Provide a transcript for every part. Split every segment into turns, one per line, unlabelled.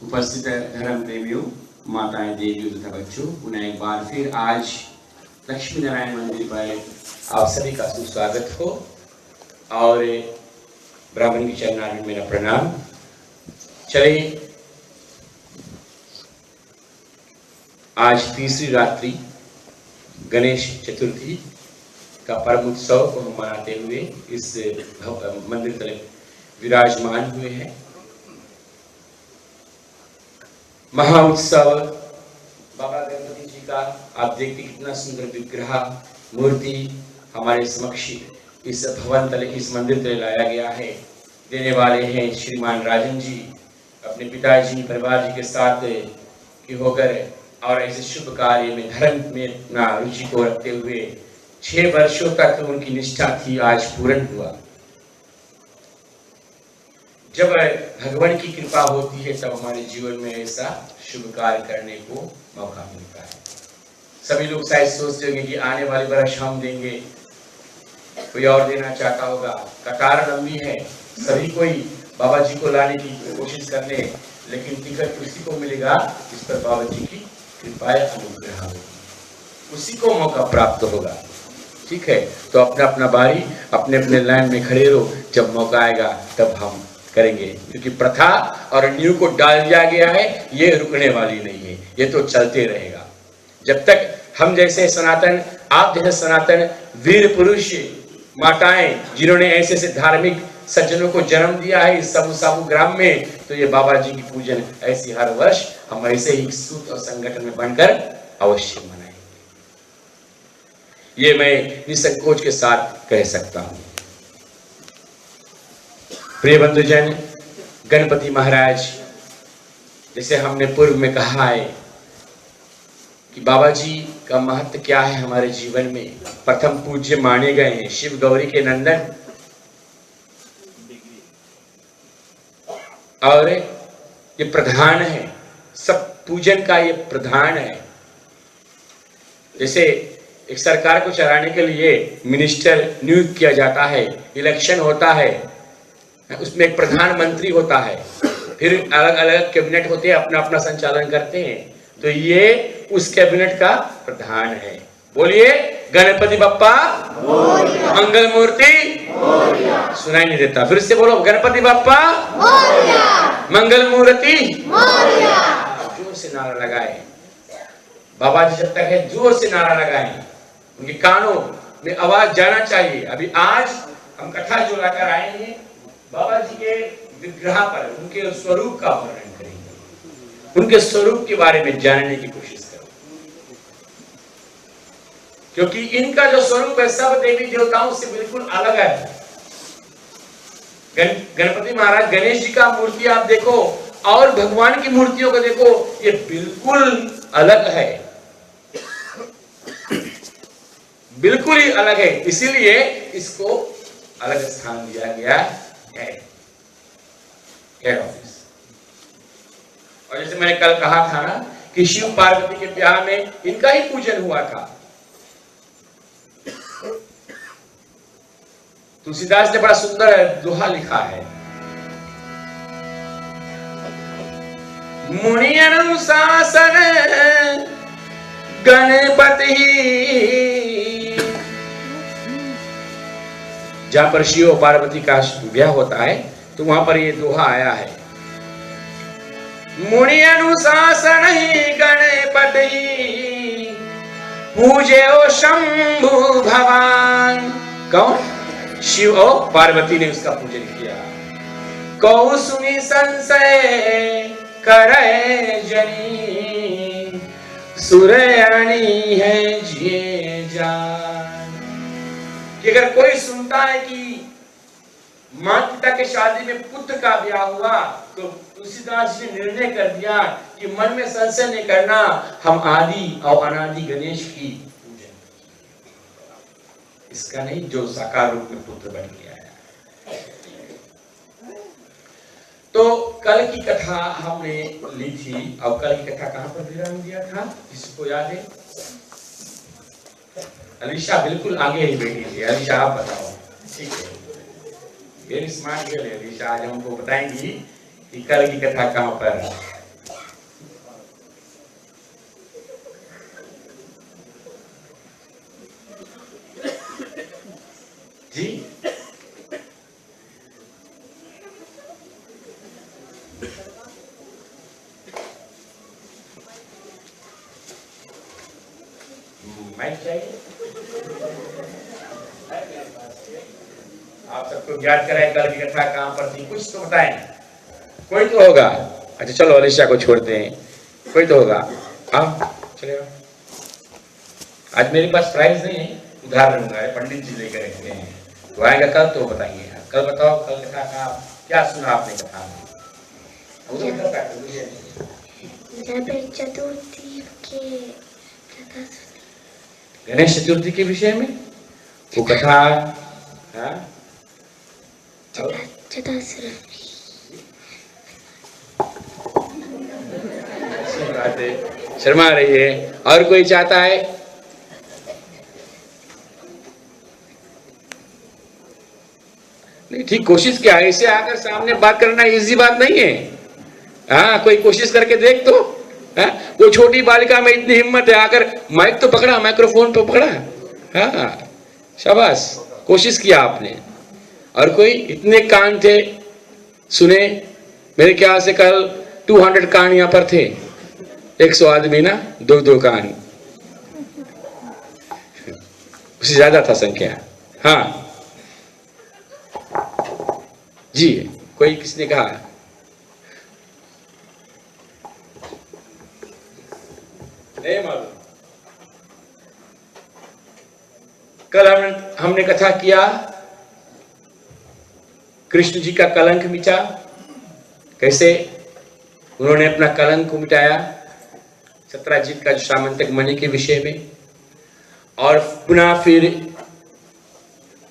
उपस्थित धर्म प्रेमियों, माताएं, देवियों तथा बच्चों, पुनः एक बार फिर आज लक्ष्मी नारायण मंदिर पर आप सभी का सुस्वागत हो और ब्राह्मण की चरणार्थ में मेरा प्रणाम। चले, आज तीसरी रात्रि गणेश चतुर्थी का परम उत्सव को हम मनाते हुए इस मंदिर तले विराजमान हुए हैं। महा उत्सव बाबा गणपति जी का आप देखते कितना सुंदर विग्रह मूर्ति हमारे समक्ष इस भवन तले, इस मंदिर तले लाया गया है। देने वाले हैं श्रीमान राजन जी, अपने पिताजी परिवार जी के साथ की होकर और ऐसे शुभ कार्य में धर्म में अपना रुचि को रखते हुए 6 वर्षों तक उनकी निष्ठा थी, आज पूर्ण हुआ। जब भगवान की कृपा होती है तब हमारे जीवन में ऐसा शुभ कार्य करने को मौका मिलता है। सभी लोग शायद सोचते होंगे कि आने वाली वर्ष हम देंगे, कोई और देना चाहता होगा। कतार लंबी है, सभी कोई बाबा जी को लाने की कोशिश कर ले, लेकिन टिकट उसी को मिलेगा जिस पर बाबा जी की कृपा अनुग्रह होगी, उसी को मौका प्राप्त होगा। ठीक है, तो अपना अपना बारी अपने अपने लाइन में खड़े रहो, जब मौका आएगा तब हम करेंगे, क्योंकि प्रथा और नींव को डाल दिया गया है, ये रुकने वाली नहीं है, ये तो चलते रहेगा। जब तक हम जैसे सनातन, आप जैसे सनातन वीर पुरुष माताएं जिन्होंने ऐसे ऐसे धार्मिक सज्जनों को जन्म दिया है इस साबू साबू ग्राम में, तो ये बाबा जी की पूजन ऐसी हर वर्ष हम ऐसे ही सूत और संगठन में बनकर अवश्य मनाएंगे। ये मैं निसंकोच के साथ कह सकता हूं। प्रिय बंधुजन, गणपति महाराज, जैसे हमने पूर्व में कहा है कि बाबा जी का महत्व क्या है हमारे जीवन में। प्रथम पूज्य माने गए हैं, शिव गौरी के नंदन, और ये प्रधान है, सब पूजन का ये प्रधान है। जैसे एक सरकार को चलाने के लिए मिनिस्टर नियुक्त किया जाता है, इलेक्शन होता है, उसमें एक प्रधानमंत्री होता है, फिर अलग अलग कैबिनेट होते हैं, अपना अपना संचालन करते हैं, तो ये उस कैबिनेट का प्रधान है। बोलिए गणपति बप्पा मंगल मूर्ति, सुनाई नहीं देता, फिर से बोलो गणपति बप्पा मंगल मूर्ति। जोर से नारा लगाए, बाबा जी जब तक है जोर से नारा लगाए, उनके कानों में आवाज जाना चाहिए। अभी आज हम कथा जो लाकर आए हैं बाबा जी के विग्रह पर, उनके स्वरूप का वर्णन करेंगे, उनके स्वरूप के बारे में जानने की कोशिश करो, क्योंकि इनका जो स्वरूप है सब देवी देवताओं से बिल्कुल अलग है। गणपति महाराज, गणेश जी का मूर्ति आप देखो और भगवान की मूर्तियों को देखो, ये बिल्कुल अलग है, बिल्कुल ही अलग है, इसीलिए इसको अलग स्थान दिया गया है। और जैसे मैंने कल कहा था ना कि शिव पार्वती के ब्याह में इनका ही पूजन हुआ था। तुलसीदास ने बड़ा सुंदर दोहा लिखा है, मुनि अनुशासन गणपति। जहां पर शिव और पार्वती का ब्याह होता है तो वहां पर ये दोहा आया है, मुनि अनुशासन ही गणपति, पूजे ओ शंभु भगवान। कौन? शिव और पार्वती ने उसका पूजन किया। कौ सुनी संशय करे जनी, सुरयानी है जिए जान। कि अगर कोई सुनता है कि मां पिता के शादी में पुत्र का ब्याह हुआ, तो तुलसीदास जी ने निर्णय कर दिया कि मन में संशय नहीं करना, हम आदि और अनादि गणेश की पूजन, इसका नहीं जो साकार रूप में पुत्र बन गया है। तो कल की कथा हमने ली थी, और कल की कथा कहां पर विराम दिया था, किसको याद है? अलीशा बिल्कुल आगे ही बैठी थी। अलीशा आप बताओ। ठीक है, वेरी स्मार्ट गर्ल है अलीशा, आज हमको बताएंगी कि कल की कथा कहां पर जी माइक चाहिए आप सबको ज्ञात कराए कल की कथा कहाँ पर थी, कुछ तो बताएं। कोई तो होगा। अच्छा चलो अलिशा को छोड़ते हैं, कोई तो होगा। आओ चले आओ। आज मेरे पास प्राइज नहीं है, उधार लूंगा, पंडित जी लेकर रखते हैं, तो आएगा कल तो बताएंगे। कल बताओ कल कथा का क्या सुना आपने कथा में? गणेश चतुर्थी के विषय में वो कथा। शर्मा रही है। और कोई चाहता है? नहीं ठीक, कोशिश क्या है, इसे आकर सामने बात करना इजी बात नहीं है। हाँ कोई कोशिश करके देख तो। वो छोटी बालिका में इतनी हिम्मत है, आकर माइक तो पकड़ा, माइक्रोफोन तो पकड़ा। हाँ शाबाश, कोशिश किया आपने। और कोई? इतने कान थे, सुने। मेरे ख्याल से कल 200 कान यहाँ पर थे, 100 आदमी ना, दो कान, उससे ज्यादा था संख्या। हाँ जी, कोई किसने कहा? नहीं मालूम। कल हमने कथा किया कृष्ण जी का कलंक मिटा, कैसे उन्होंने अपना कलंक को मिटाया सत्राजित का सामंतक मणि के विषय में। और पुनः फिर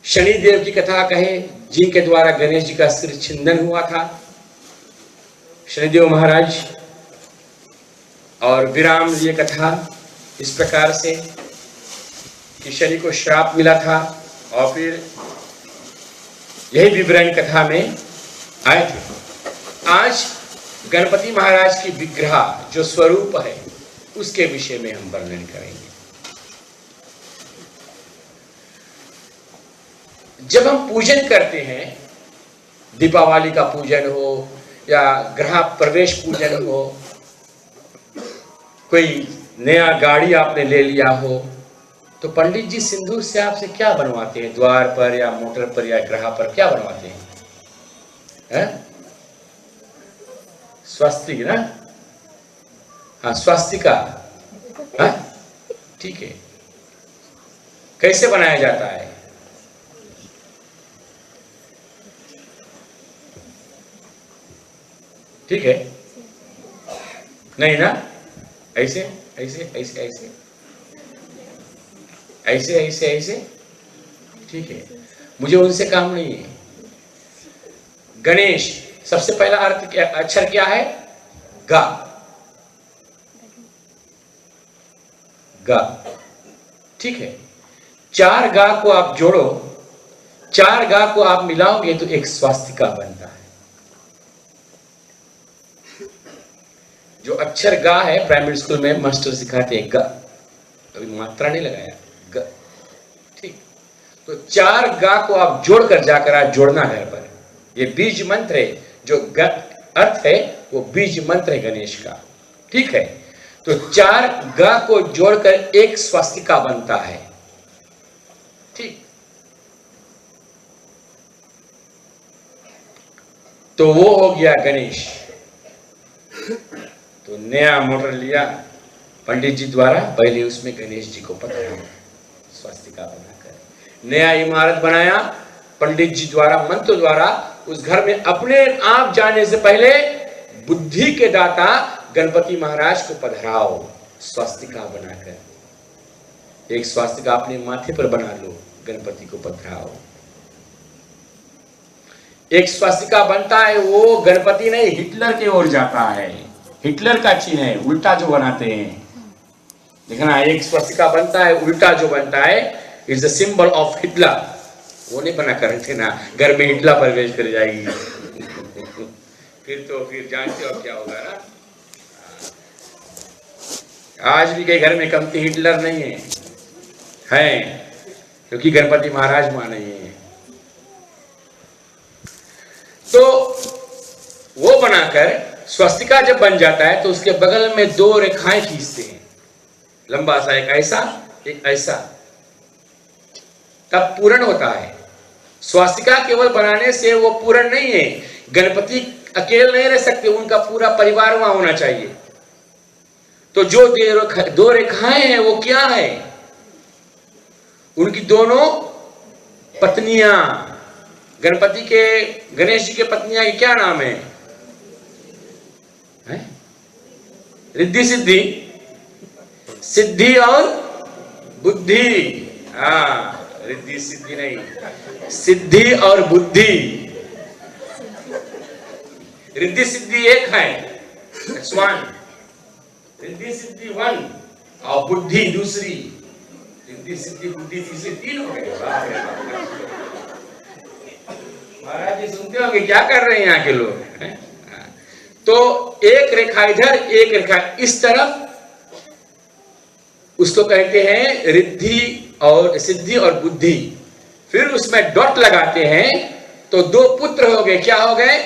शनिदेव की कथा कहे, जिनके द्वारा गणेश जी का सिर छिंदन हुआ था, शनिदेव महाराज। और विराम ये कथा इस प्रकार से कि शनि को श्राप मिला था, और फिर यही विवरण कथा में आए थे। आज गणपति महाराज की विग्रह जो स्वरूप है उसके विषय में हम वर्णन करेंगे। जब हम पूजन करते हैं, दीपावली का पूजन हो या गृह प्रवेश पूजन हो, कोई नया गाड़ी आपने ले लिया हो, तो पंडित जी सिंदूर से आपसे क्या बनवाते हैं? द्वार पर या मोटर पर या ग्रह पर क्या बनवाते हैं? स्वस्तिक ना? हाँ स्वस्तिका। हाँ ठीक है। कैसे बनाया जाता है? ठीक है, नहीं ना? ऐसे ऐसे ऐसे ऐसे ऐसे ऐसे ऐसे, ठीक है। मुझे उनसे काम नहीं है। गणेश सबसे पहला अर्थ क्या, अक्षर क्या है? गा। गा, ठीक है। 4 गा को आप जोड़ो, 4 गा को आप मिलाओगे तो एक स्वास्तिका बनता है। जो अक्षर गा है, प्राइमरी स्कूल में मास्टर सिखाते हैं गा, अभी मात्रा नहीं लगाया, गा, ठीक। तो 4 गा को आप जोड़कर जाकर आज जोड़ना घर पर। ये बीज मंत्र है, जो अर्थ है वो बीज मंत्र है गणेश का, ठीक है। तो 4 गा को जोड़कर एक स्वास्तिका बनता है, ठीक। तो वो हो गया गणेश। तो नया मोटर लिया पंडित जी द्वारा, पहले उसमें गणेश जी को पधराया स्वास्तिका बनाकर। नया इमारत बनाया पंडित जी द्वारा, मंत्र द्वारा। उस घर में अपने आप जाने से पहले बुद्धि के दाता गणपति महाराज को पधराओ स्वास्तिका बनाकर। एक स्वास्तिका अपने माथे पर बना लो, गणपति को पधराओ। एक स्वास्तिका बनता है, वो गणपति नहीं हिटलर की ओर जाता है। हिटलर का चिन्ह है, उल्टा जो बनाते हैं, देखना। एक स्वास्तिका बनता है, उल्टा जो बनता है is the symbol of Hitler. वो नहीं बना कर रहे थे ना, घर में हिटलर प्रवेश कर जाएगी फिर जानते हो क्या होगा ना। आज भी कई घर में कमती हिटलर नहीं है, क्योंकि गणपति महाराज माने हैं। तो वो बनाकर स्वस्तिका जब बन जाता है तो उसके बगल में 2 रेखाएं खींचते हैं, लंबा सा, एक ऐसा एक ऐसा, तब पूर्ण होता है। स्वस्तिका केवल बनाने से वो पूर्ण नहीं है, गणपति अकेले नहीं रह सकते, उनका पूरा परिवार वहां होना चाहिए। तो जो 2 रेखाएं हैं वो क्या है? उनकी दोनों पत्नियां, गणपति के, गणेश जी के पत्नियां के क्या नाम है? रिद्धि सिद्धि, सिद्धि और बुद्धि। हाँ, रिद्धि सिद्धि नहीं, सिद्धि और बुद्धि। रिद्धि सिद्धि एक है, रिद्धि सिद्धि 1 और बुद्धि दूसरी। रिद्धि सिद्धि बुद्धि तीसरी, 3 हो गए। महाराज जी सुनते होंगे क्या कर रहे हैं यहाँ के लोग। तो एक रेखा इधर, एक रेखा इस तरफ, उसको कहते हैं रिद्धि और सिद्धि और बुद्धि। फिर उसमें डॉट लगाते हैं तो 2 पुत्र हो गए। क्या हो गए?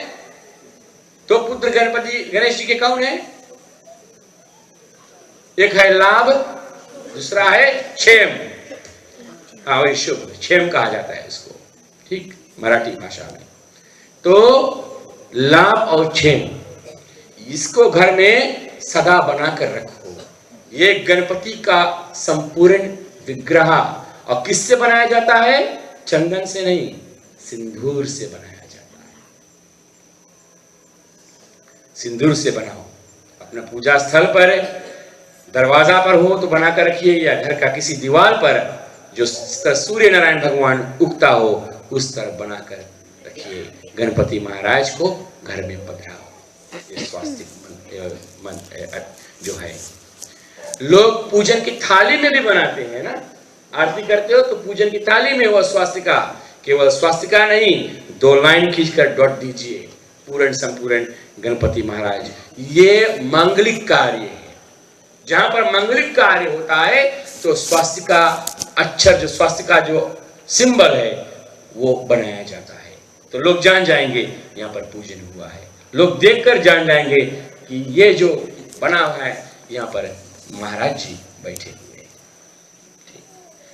2 पुत्र गणपति गणेश जी के कौन है? एक है लाभ, दूसरा है क्षेम। हाँ, वही शुभ, क्षेम कहा जाता है इसको, ठीक, मराठी भाषा में। तो लाभ और क्षेम, इसको घर में सदा बनाकर रखो। ये गणपति का संपूर्ण विग्रह। और किससे बनाया जाता है? चंदन से नहीं, सिंदूर से बनाया जाता है। सिंदूर से बनाओ। अपना पूजा स्थल पर, दरवाजा पर हो तो बनाकर रखिए, या घर का किसी दीवार पर जो सूर्य नारायण भगवान उगता हो उस तरफ बनाकर रखिए। गणपति महाराज को घर में पधराओ। ये स्वास्तिक जो है, लोग पूजन की थाली में भी बनाते हैं ना, आरती करते हो तो पूजन की थाली में वो स्वास्तिका, केवल स्वास्तिका नहीं, 2 लाइन खींचकर डॉट दीजिए, पूर्ण संपूर्ण गणपति महाराज। ये मांगलिक कार्य है। जहां पर मांगलिक कार्य होता है तो स्वास्तिका अक्षर, जो स्वास्तिका जो सिंबल है वो बनाया जाता है। तो लोग जान जाएंगे यहाँ पर पूजन हुआ है। लोग देखकर जान जाएंगे कि ये जो बना हुआ है यहाँ पर महाराज जी बैठे हुए हैं।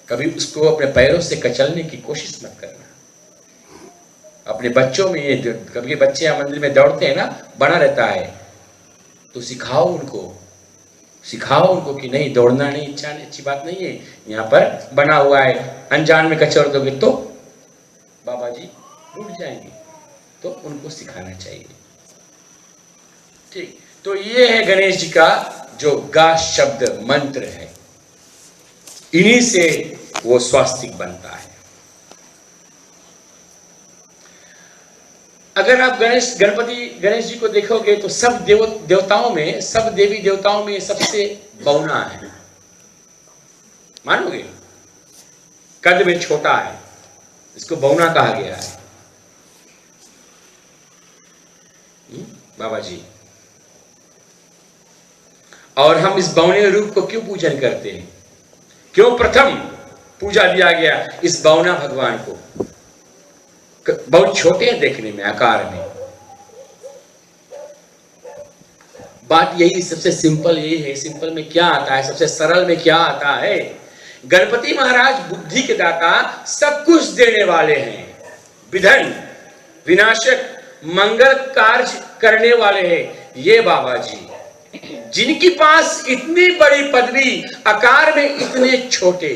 कभी उसको अपने पैरों से कचलने की कोशिश मत करना। अपने बच्चों में ये, कभी बच्चे यहाँ मंदिर में दौड़ते हैं ना, बना रहता है, तो सिखाओ उनको कि नहीं, दौड़ना नहीं, अच्छी बात नहीं है। यहाँ पर बना हुआ है, अनजान में कचल दोगे तो बाबा जी टूट जाएंगे। तो उनको सिखाना चाहिए, ठीक। तो ये है गणेश जी का जो गा शब्द मंत्र है, इन्हीं से वो स्वास्तिक बनता है। अगर आप गणेश जी को देखोगे तो सब देवताओं में, सब देवी देवताओं में सबसे बौना है, मानोगे? कद में छोटा है, इसको बौना कहा गया है। बाबा जी, और हम इस बौने रूप को क्यों पूजन करते हैं? क्यों प्रथम पूजा दिया गया इस बौना भगवान को? बहुत छोटे हैं देखने में, आकार में। बात यही, सबसे सिंपल यही है। सिंपल में क्या आता है, सबसे सरल में क्या आता है? गणपति महाराज बुद्धि के दाता, सब कुछ देने वाले हैं, विधन विनाशक, मंगल कार्य करने वाले हैं। ये बाबा जी जिनके पास इतनी बड़ी पदवी, आकार में इतने छोटे,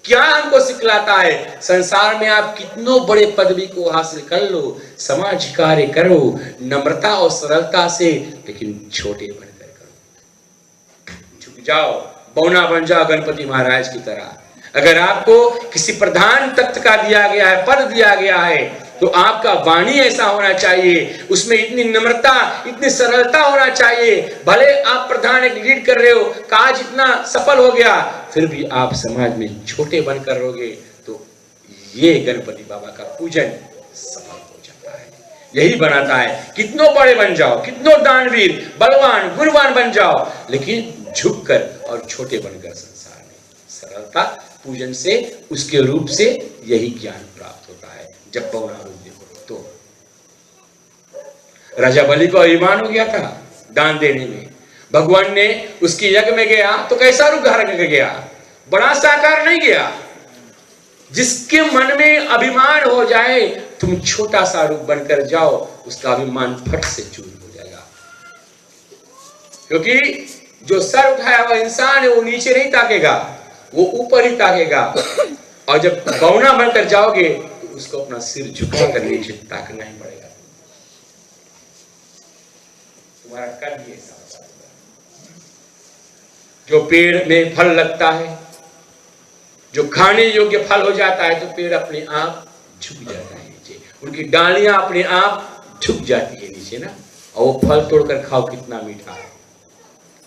क्या हमको सिखलाता है? संसार में आप कितनों बड़े पदवी को हासिल कर लो, समाज कार्य करो नम्रता और सरलता से, लेकिन छोटे बनकर करो, झुक जाओ, बौना बन जाओ गणपति महाराज की तरह। अगर आपको किसी प्रधान तत्व का दिया गया है, पद दिया गया है, तो आपका वाणी ऐसा होना चाहिए, उसमें इतनी नम्रता, इतनी सरलता होना चाहिए। भले आप प्रधान एक लीड कर रहे हो, काज इतना सफल हो गया, फिर भी आप समाज में छोटे बनकर रहोगे तो ये गणपति बाबा का पूजन सफल हो जाता है। यही बनाता है, कितनों बड़े बन जाओ, कितनों दानवीर, बलवान, गुणवान बन जाओ, लेकिन झुककर और छोटे बनकर संसार में सरलता पूजन से, उसके रूप से यही ज्ञान प्राप्त होता है। जब बौना रूप देखो तो राजा बलि को अभिमान हो गया था दान देने में। भगवान ने उसकी यज्ञ में गया तो कैसा रूप धारण करके गया, बड़ा साकार नहीं गया। जिसके मन में अभिमान हो जाए, तुम छोटा सा रूप बनकर जाओ, उसका अभिमान फट से चूर हो जाएगा। क्योंकि जो सर उठाया हुआ इंसान है वो नीचे नहीं ताकेगा, वो ऊपर ही ताकेगा। और जब बौना बनकर जाओगे तो उसको अपना सिर झुकाकर नीचे ताकना ही पड़ेगा। तुम्हारा कर्म ये ऐसा होता है। जो पेड़ में फल लगता है, जो खाने योग्य फल हो जाता है, तो पेड़ अपने आप झुक जाता है नीचे, उनकी डालियां अपने आप झुक जाती है नीचे ना। और वो फल तोड़कर खाओ, कितना मीठा है।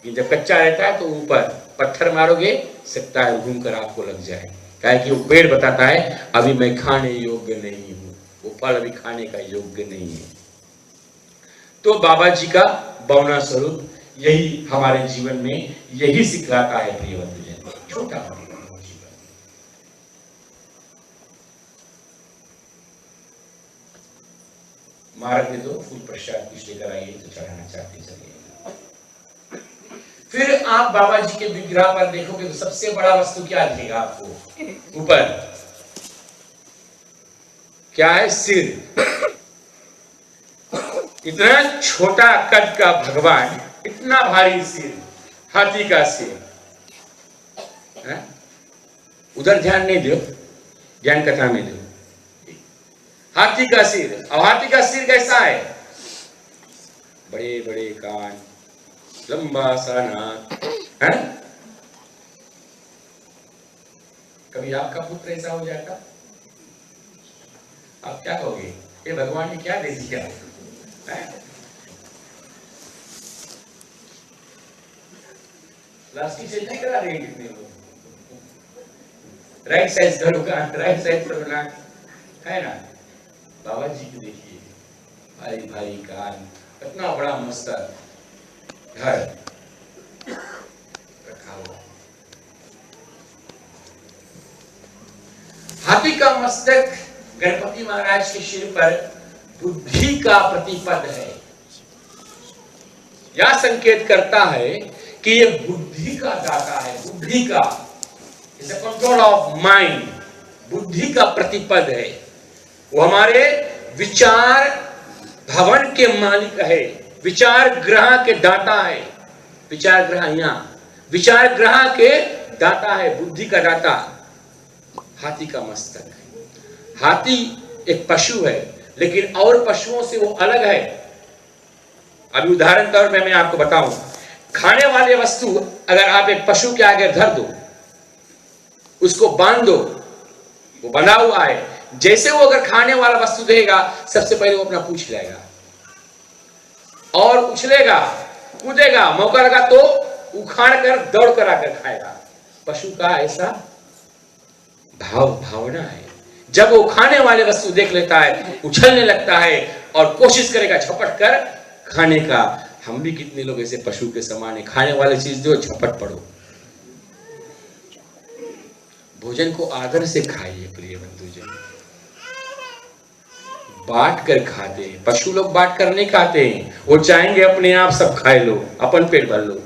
जब कच्चा रहता है तो ऊपर पत्थर मारोगे, सकता है घूमकर आपको लग जाए। काहे कि वो पेड़ बताता है अभी मैं खाने योग्य नहीं हूं, वो फल अभी खाने का योग्य नहीं है। तो बाबा जी का बौना स्वरूप यही हमारे जीवन में यही सिखलाता है प्रिय बंधुजन, छोटा जीवन। मार्ग दे दो, फूल प्रसाद कुछ लेकर आइए तो चढ़ाना चाहते चलिए। फिर आप बाबा जी के विग्रह पर देखोगे तो सबसे बड़ा वस्तु क्या दिखेगा आपको ऊपर, क्या है, सिर। इतना छोटा कद का भगवान, इतना भारी सिर, हाथी का सिर है? उधर ध्यान नहीं दो, ज्ञान कथा में दो। हाथी का सिर, और हाथी का सिर कैसा है, बड़े बड़े कान, लंबा सा नाक है। कभी आपका पुत्र ऐसा हो जाता, आप क्या कहोगे, ये भगवान ने क्या दे दिया है? प्लास्टिक सर्जरी करा देंगे कितने लोग, राइट साइड करो का, राइट साइड करो ना, है ना। बाबा जी को देखिए, भारी भारी कान, इतना बड़ा मस्तक, घर रखा हुआ। हाथी का मस्तक गणपति महाराज के सिर पर बुद्धि का प्रतिपद है। यह संकेत करता है कि ये बुद्धि का दाता है, बुद्धि का, is a control of mind, बुद्धि का प्रतिपद है। वो हमारे विचार भवन के मालिक है, विचार ग्रह के दाता है। विचार ग्रह यहाँ, विचार ग्रह के दाता है, बुद्धि का दाता हाथी का मस्तक है। हाथी एक पशु है, लेकिन और पशुओं से वो अलग है। अभी उदाहरण तौर पे मैं आपको बताऊं, खाने वाले वस्तु अगर आप एक पशु के आगे धर दो, उसको बांध दो, वो बंधा हुआ है, जैसे वो अगर खाने वाला वस्तु देगा, सबसे पहले वो अपना पूछ लेगा और उछलेगा, कूदेगा, मौका लगा तो उखाड़ कर दौड़ कर आकर खाएगा। पशु का ऐसा भावना है, जब वो खाने वाले वस्तु देख लेता है, उछलने लगता है और कोशिश करेगा झपट कर खाने का। हम भी कितने लोग ऐसे पशु के समान है, खाने वाली चीज दो झपट पड़ो। भोजन को आदर से खाइए प्रिय बंधुजन, बांट कर खाते हैं। पशु लोग बांट कर नहीं खाते हैं, वो चाहेंगे अपने आप सब खाए लो, अपन पेट भर लो।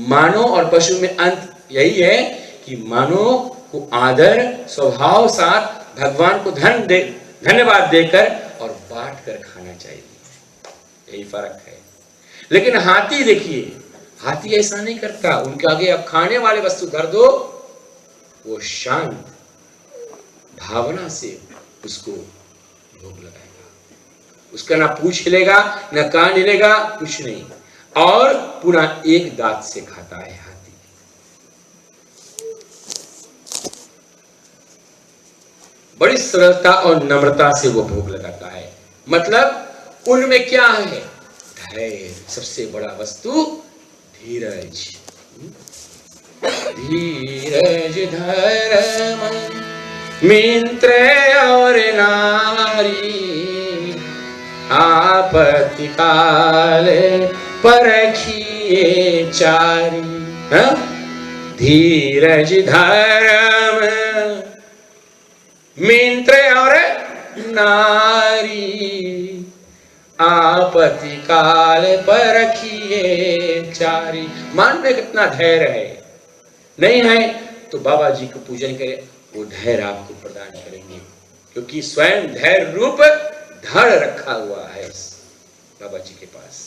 मानव और पशु में अंत यही है कि मानव को आदर स्वभाव साथ भगवान को धन्यवाद देकर और बांट कर खाना चाहिए, यही फर्क है। लेकिन हाथी देखिए, हाथी ऐसा नहीं करता, उनके आगे अब खाने वाले वस्तु धर दो, वो शांत भावना से उसको भोग लगाएगा। उसका ना पूछ हिलेगा, ना कान हिलेगा, कुछ नहीं, और पूरा एक दांत से खाता है हाथी। बड़ी सरलता और नम्रता से वो भोग लगाता है। मतलब उनमें क्या है, धैर्य, सबसे बड़ा वस्तु धीरज। धीरज धर्म मित्र और नारी, आपत्ति काल परखिए चारी। धीरज धर्म मित्र और नारी, आपत्ति काल पर रखिए चारी। मन में कितना धैर्य है, नहीं है तो बाबा जी को पूजन करें, वो धैर्य आपको प्रदान करेंगे, क्योंकि स्वयं धैर्य रूप धड़ रखा हुआ है बाबा जी के पास।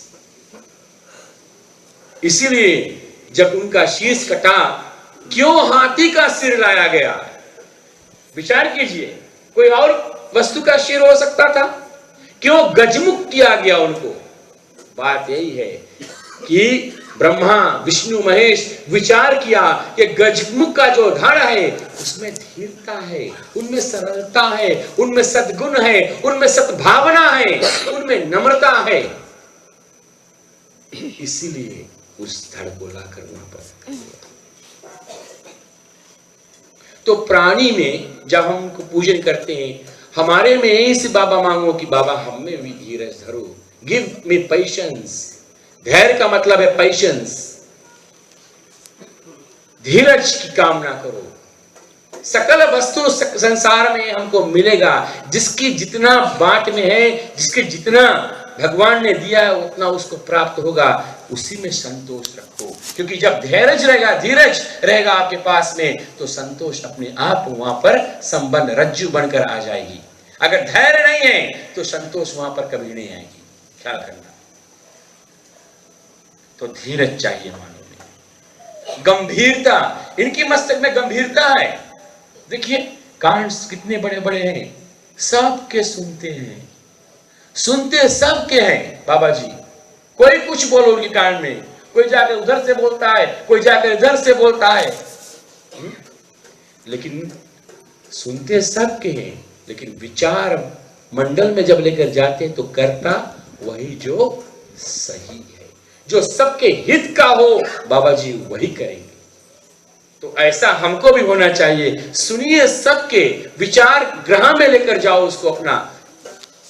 इसीलिए जब उनका शीश कटा, क्यों हाथी का सिर लाया गया? विचार कीजिए, कोई और वस्तु का सिर हो सकता था, क्यों गजमुख किया गया उनको? बात यही है कि ब्रह्मा विष्णु महेश विचार किया कि गजमुख का जो धड़ है उसमें धीरता है, उनमें सरलता है, उनमें सद्गुण है, उनमें सद्भावना है, उनमें नम्रता है। इसीलिए उस धड़ को लाकर वहां पर। तो प्राणी में जब हम उनको पूजन करते हैं, हमारे में इस बाबा मांगो कि बाबा हमें भी धीरज धरो, गिव मी पेशेंस। धैर्य का मतलब है पेशेंस, धीरज की कामना करो। सकल वस्तु संसार में हमको मिलेगा, जिसकी जितना बाट में है, जिसके जितना भगवान ने दिया है उतना उसको प्राप्त होगा, उसी में संतोष रखो। क्योंकि जब धैर्य रहेगा, धीरज रहेगा आपके पास में, तो संतोष अपने आप वहां पर संबंध रज्जु बनकर आ जाएगी। अगर धैर्य नहीं है तो संतोष वहां पर कभी नहीं आएगी, ख्याल करना। तो धीरज चाहिए मानव में, गंभीरता, इनकी मस्तक में गंभीरता है। देखिए कान कितने बड़े बड़े हैं, सबके सुनते हैं, सुनते सबके हैं बाबा जी। कोई कुछ बोलो उनके कान में, कोई जाकर उधर से बोलता है, कोई जाकर इधर से बोलता है, लेकिन सुनते सबके हैं। लेकिन विचार मंडल में जब लेकर जाते तो करता वही जो सही है, जो सबके हित का हो, बाबा जी वही करेंगे। तो ऐसा हमको भी होना चाहिए। सुनिए सबके विचार, ग्रह में लेकर जाओ उसको,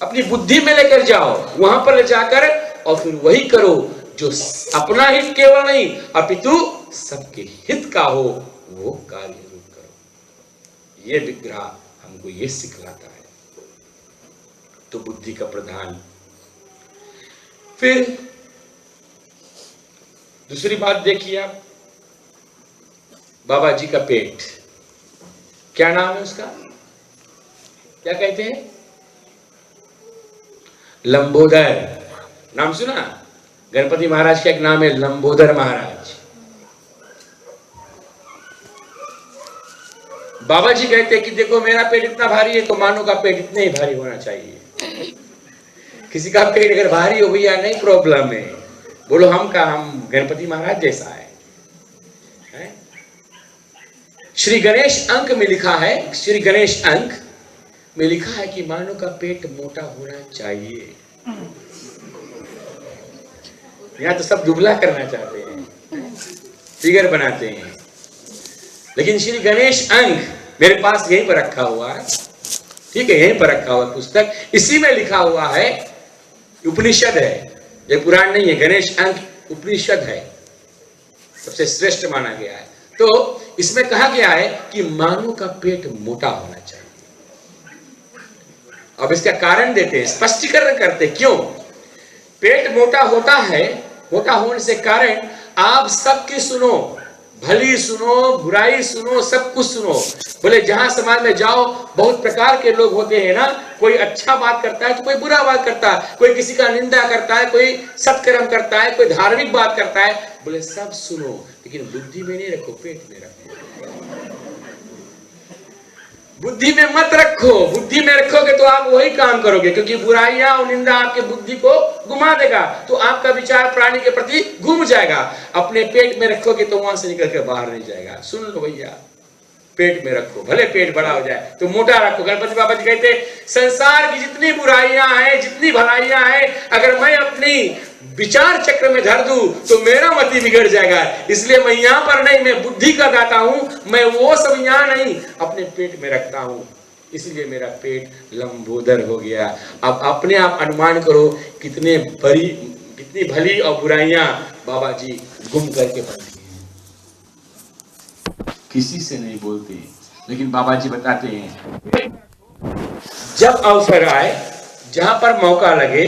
अपनी बुद्धि में लेकर जाओ, वहां पर ले जाकर और फिर वही करो जो अपना हित केवल नहीं अपितु सबके हित का हो, वो कार्य रूप करो। ये विग्रह हमको ये सिखलाता है। तो बुद्धि का प्रधान। फिर दूसरी बात देखिए आप, बाबा जी का पेट, क्या नाम है उसका? क्या कहते हैं? लंबोदर। नाम सुना? गणपति महाराज का एक नाम है लंबोदर महाराज। बाबा जी कहते हैं कि देखो मेरा पेट इतना भारी है तो मानो का पेट इतना ही भारी होना चाहिए। किसी का पेट अगर भारी हो गया नहीं प्रॉब्लम है, बोलो हम गणपति महाराज जैसा है? श्री गणेश अंक में लिखा है, श्री गणेश अंक में लिखा है कि मानो का पेट मोटा होना चाहिए। यहाँ तो सब दुबला करना चाहते हैं, फिगर बनाते हैं, लेकिन श्री गणेश अंक मेरे पास यहीं पर रखा हुआ है, ठीक है, यहीं पर रखा हुआ पुस्तक, इसी में लिखा हुआ है, उपनिषद है, ये पुराण नहीं है, गणेश अंक उपनिषद है, सबसे श्रेष्ठ माना गया है। तो इसमें कहा गया है कि मानव का पेट मोटा होना चाहिए। अब इसका कारण देते हैं, स्पष्टीकरण करते, क्यों पेट मोटा होता है। मोटा होने से कारण आप सबकी सुनो, भली सुनो, बुराई सुनो, सब कुछ सुनो। बोले जहां समाज में जाओ बहुत प्रकार के लोग होते हैं ना, कोई अच्छा बात करता है तो कोई बुरा बात करता है, कोई किसी का निंदा करता है, कोई सत्कर्म करता है, कोई धार्मिक बात करता है। बोले सब सुनो, लेकिन बुद्धि में नहीं रखो, पेट में रखो। बुद्धि में मत रखो। बुद्धि में रखोगे तो आप वही काम करोगे, क्योंकि बुराइयां और निंदा आपके बुद्धि को घुमा देगा, तो आपका विचार प्राणी के प्रति घूम जाएगा। अपने पेट में रखोगे तो वहां से निकल के बाहर नहीं जाएगा। सुन लो भैया, पेट में रखो, भले पेट बड़ा हो जाए तो मोटा रखो। गणपति बाबा जी कहते संसार की जितनी बुराइयां हैं, जितनी भलाइयां हैं, अगर मैं अपनी विचार चक्र में धर दूं तो मेरा मति बिगड़ जाएगा। इसलिए मैं यहां पर नहीं, मैं बुद्धि का दाता हूं, मैं वो सब यहां नहीं अपने पेट में रखता हूं, इसलिए मेरा पेट लंबोदर हो गया। अब अपने आप अनुमान करो कितनी भली और बुराइयां बाबा जी गुम करके बनती हैं, किसी से नहीं बोलते, लेकिन बाबा जी बताते हैं जब अवसर आए, जहां पर मौका लगे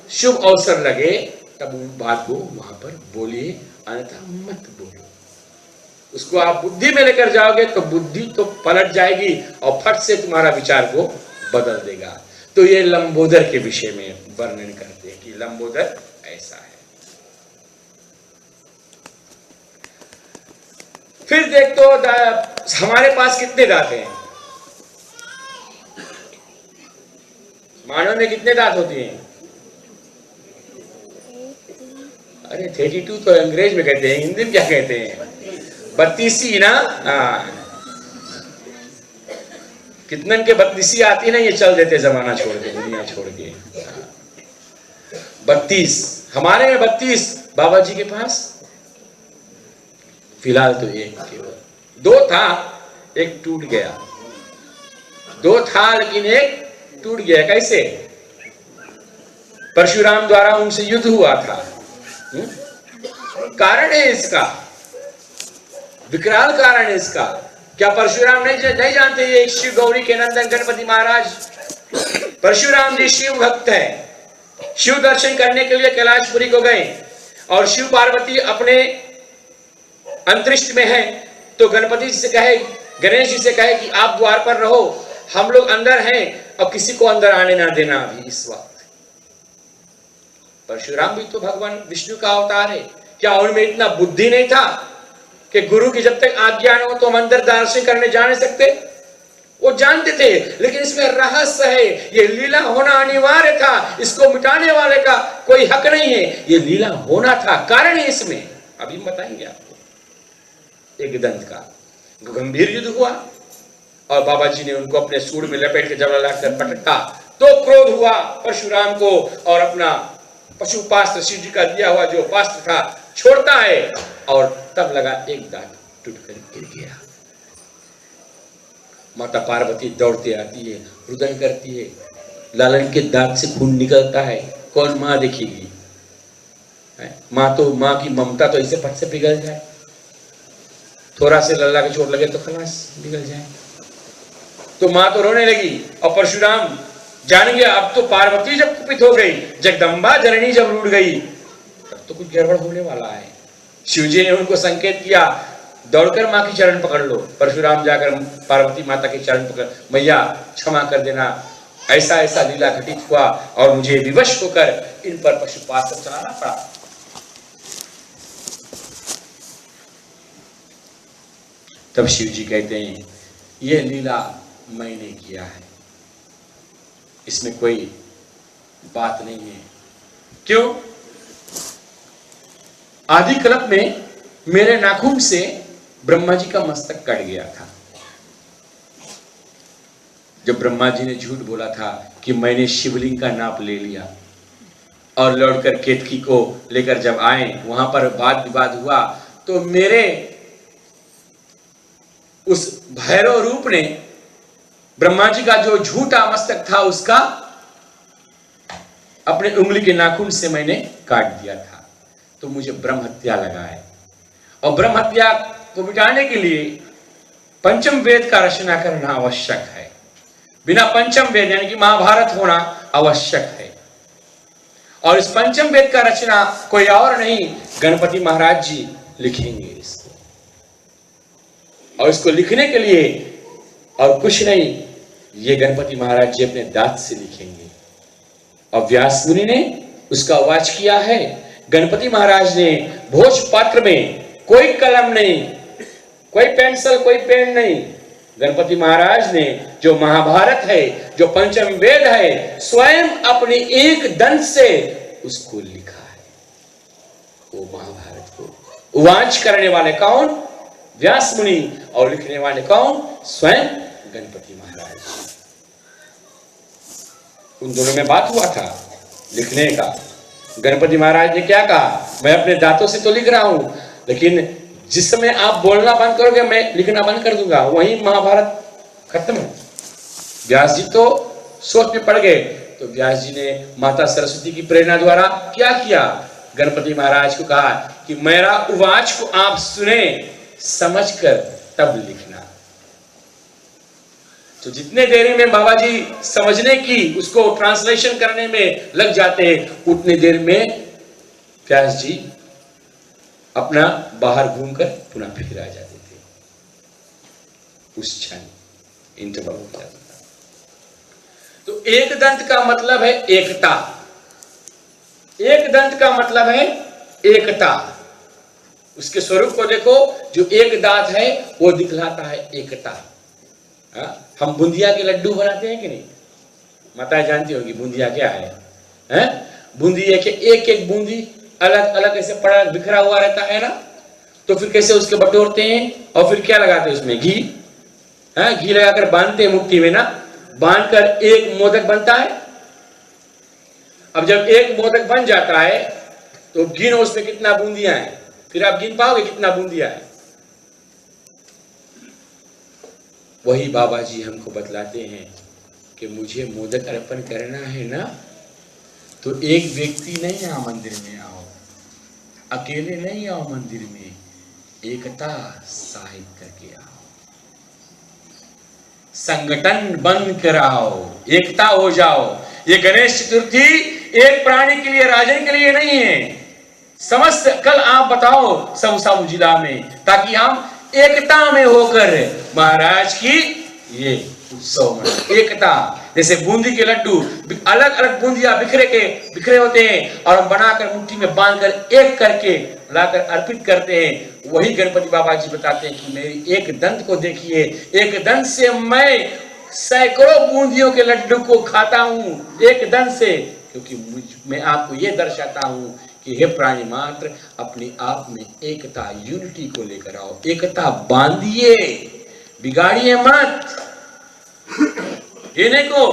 शुभ अवसर लगे तब उन बात को वहां पर बोलिए, अन्यथा मत बोलो। उसको आप बुद्धि में लेकर जाओगे तो बुद्धि तो पलट जाएगी और फट से तुम्हारा विचार को बदल देगा। तो ये लंबोदर के विषय में वर्णन करते हैं कि लंबोदर ऐसा है। फिर देख तो हमारे पास कितने दांत हैं? मानव में कितने दांत होते हैं? अरे 32 तो अंग्रेज में कहते हैं, हिंदी में क्या कहते हैं? 32 ना। हाँ, कितनन के 32 आती ना, ये चल देते जमाना छोड़ के, दुनिया छोड़ के। 32 हमारे में 32, बाबा जी के पास फिलहाल तो एक केवल। 2 था, एक टूट गया। 2 था लेकिन एक टूट गया। कैसे? परशुराम द्वारा उनसे युद्ध हुआ था। कारण है इसका, विकराल कारण है इसका। क्या परशुराम नहीं जानते ये शिव गौरी के नंदन गणपति महाराज? परशुराम जी शिव भक्त हैं। शिव दर्शन करने के लिए कैलाशपुरी को गए और शिव पार्वती अपने अंतरिक्ष में है। तो गणपति जी से कहे, गणेश जी से कहे कि आप द्वार पर रहो, हम लोग अंदर हैं और किसी को अंदर आने ना देना अभी इस वक्त। परशुराम भी तो भगवान विष्णु का अवतार है। क्या उनमें इतना बुद्धि नहीं था कि गुरु की जब तक आज्ञा न हो तो हम अंदर दर्शन करने जा नहीं सकते? वो जानते थे, लेकिन इसमें रहस्य है। ये लीला होना अनिवार्य था, इसको मिटाने वाले का कोई हक नहीं है। ये लीला होना था, कारण है इसमें। अभी बताएंगे आपको। एक दंत का गंभीर युद्ध हुआ और बाबा जी ने उनको अपने सूंड में लपेट के जबड़ा लाकर पटका तो क्रोध हुआ परशुराम को और अपना पशुपास्त्र, शिव जी का दिया हुआ जो पास्त्र था, छोड़ता है और तब लगा एक दांत टूटकर गिर गया। माता पार्वती दौड़ती आती है, रुदन करती है, लालन के दांत से खून निकलता है। कौन माँ देखेगी? माँ तो, माँ की ममता तो इसे फट से पिघल जाए, थोड़ा से लल्ला के चोट लगे तो खलास निकल जाए। तो माँ तो रोने लगी और परशुराम जान गया अब तो पार्वती जब कुपित हो गई, जगदम्बा जननी जब रूठ गई, तब तो कुछ गड़बड़ होने वाला है। शिवजी ने उनको संकेत किया, दौड़कर माँ की चरण पकड़ लो। परशुराम जाकर पार्वती माता के चरण पकड़, मैया क्षमा कर देना, ऐसा ऐसा लीला घटित हुआ और मुझे विवश होकर इन पर पशुपास्त्र चलाना पड़ा। तब शिव जी कहते हैं, यह लीला मैंने किया है, इसमें कोई बात नहीं है। क्यों? आदि कल्प में मेरे नाखून से ब्रह्मा जी का मस्तक कट गया था। जब ब्रह्मा जी ने झूठ बोला था कि मैंने शिवलिंग का नाप ले लिया और लौटकर केतकी को लेकर जब आए, वहां पर वाद विवाद हुआ, तो मेरे उस भैरव रूप ने ब्रह्मा जी का जो झूठा मस्तक था उसका अपने उंगली के नाखून से मैंने काट दिया था। तो मुझे ब्रह्म हत्या लगा है और ब्रह्म हत्या को मिटाने के लिए पंचम वेद का रचना करना आवश्यक है। बिना पंचम वेद यानी कि महाभारत होना आवश्यक है। और इस पंचम वेद का रचना कोई और नहीं, गणपति महाराज जी लिखेंगे इसको। और इसको लिखने के लिए और कुछ नहीं, ये गणपति महाराज जी अपने दांत से लिखेंगे। और व्यास मुनि ने उसका वाच किया है। गणपति महाराज ने भोज पात्र में कोई कलम नहीं, कोई पेंसिल, कोई पेन नहीं, गणपति महाराज ने जो महाभारत है, जो पंचम वेद है, स्वयं अपने एक दंत से उसको लिखा है। वो महाभारत को वाच करने वाले कौन? व्यास मुनि। और लिखने वाले कौन? स्वयं गणपति महाराज। उन दोनों में बात हुआ था लिखने का। गणपति महाराज ने क्या कहा, मैं अपने दांतों से तो लिख रहा हूं, लेकिन जिस समय आप बोलना बंद करोगे मैं लिखना बंद कर दूंगा। वहीं महाभारत खत्म है। व्यास जी तो सोच में पड़ गए। तो व्यास जी ने माता सरस्वती की प्रेरणा द्वारा क्या किया, गणपति महाराज को कहा कि मेरा उवाच को आप सुने, समझकर तब लिखना। तो जितने देरी में बाबा जी समझने की उसको ट्रांसलेशन करने में लग जाते हैं, उतने देर में व्यास जी अपना बाहर घूमकर पुनः फिर आ जाते थे। उस क्षण इंटरवल हो जाता था। तो एक दंत का मतलब है एकता। एक दंत का मतलब है एकता। उसके स्वरूप को देखो, जो एक दांत है वो दिखलाता है एकता। हम बूंदिया के लड्डू बनाते हैं कि नहीं? माता जानती होगी बूंदिया क्या है? बूंदी एक एक बूंदी अलग अलग ऐसे पड़ा बिखरा हुआ रहता है ना, तो फिर कैसे उसके बटोरते हैं और फिर क्या लगाते हैं उसमें? घी। घी लगाकर बांधते हैं मुट्ठी में ना, बांधकर एक मोदक बनता है। अब जब एक मोदक बन जाता है तो गिनो उसमें कितना बूंदियां हैं, फिर आप गिन पाओगे कितना बूंदिया है। वही बाबा जी हमको बतलाते हैं कि मुझे मोदक अर्पण करना है ना, तो एक व्यक्ति नहीं आओ मंदिर में, आओ अकेले नहीं आओ मंदिर में, एकता साहित करके आओ, संगठन बंद कराओ, एकता हो जाओ। ये गणेश चतुर्थी एक प्राणी के लिए, राजन के लिए नहीं है, समस्त कल आप बताओ सब जिला में, ताकि हम एकता में होकर महाराज की ये उत्सव में एकता। जैसे बूंदी के लड्डू अलग अलग बूंदियां बिखरे होते हैं और हम बनाकर मुट्ठी में बांधकर एक करके लाकर अर्पित करते हैं। वही गणपति बाबा जी बताते हैं कि मेरी एक दंत को देखिए, एक दंत से मैं सैकड़ों बूंदियों के लड्डू को खाता हूं, एक दंत से, क्योंकि मैं आपको यह दर्शाता हूं कि हे प्राणी मात्र अपने आप में एकता, यूनिटी को लेकर आओ, एकता बांधिए, बिगाड़िए मत। ये नहीं को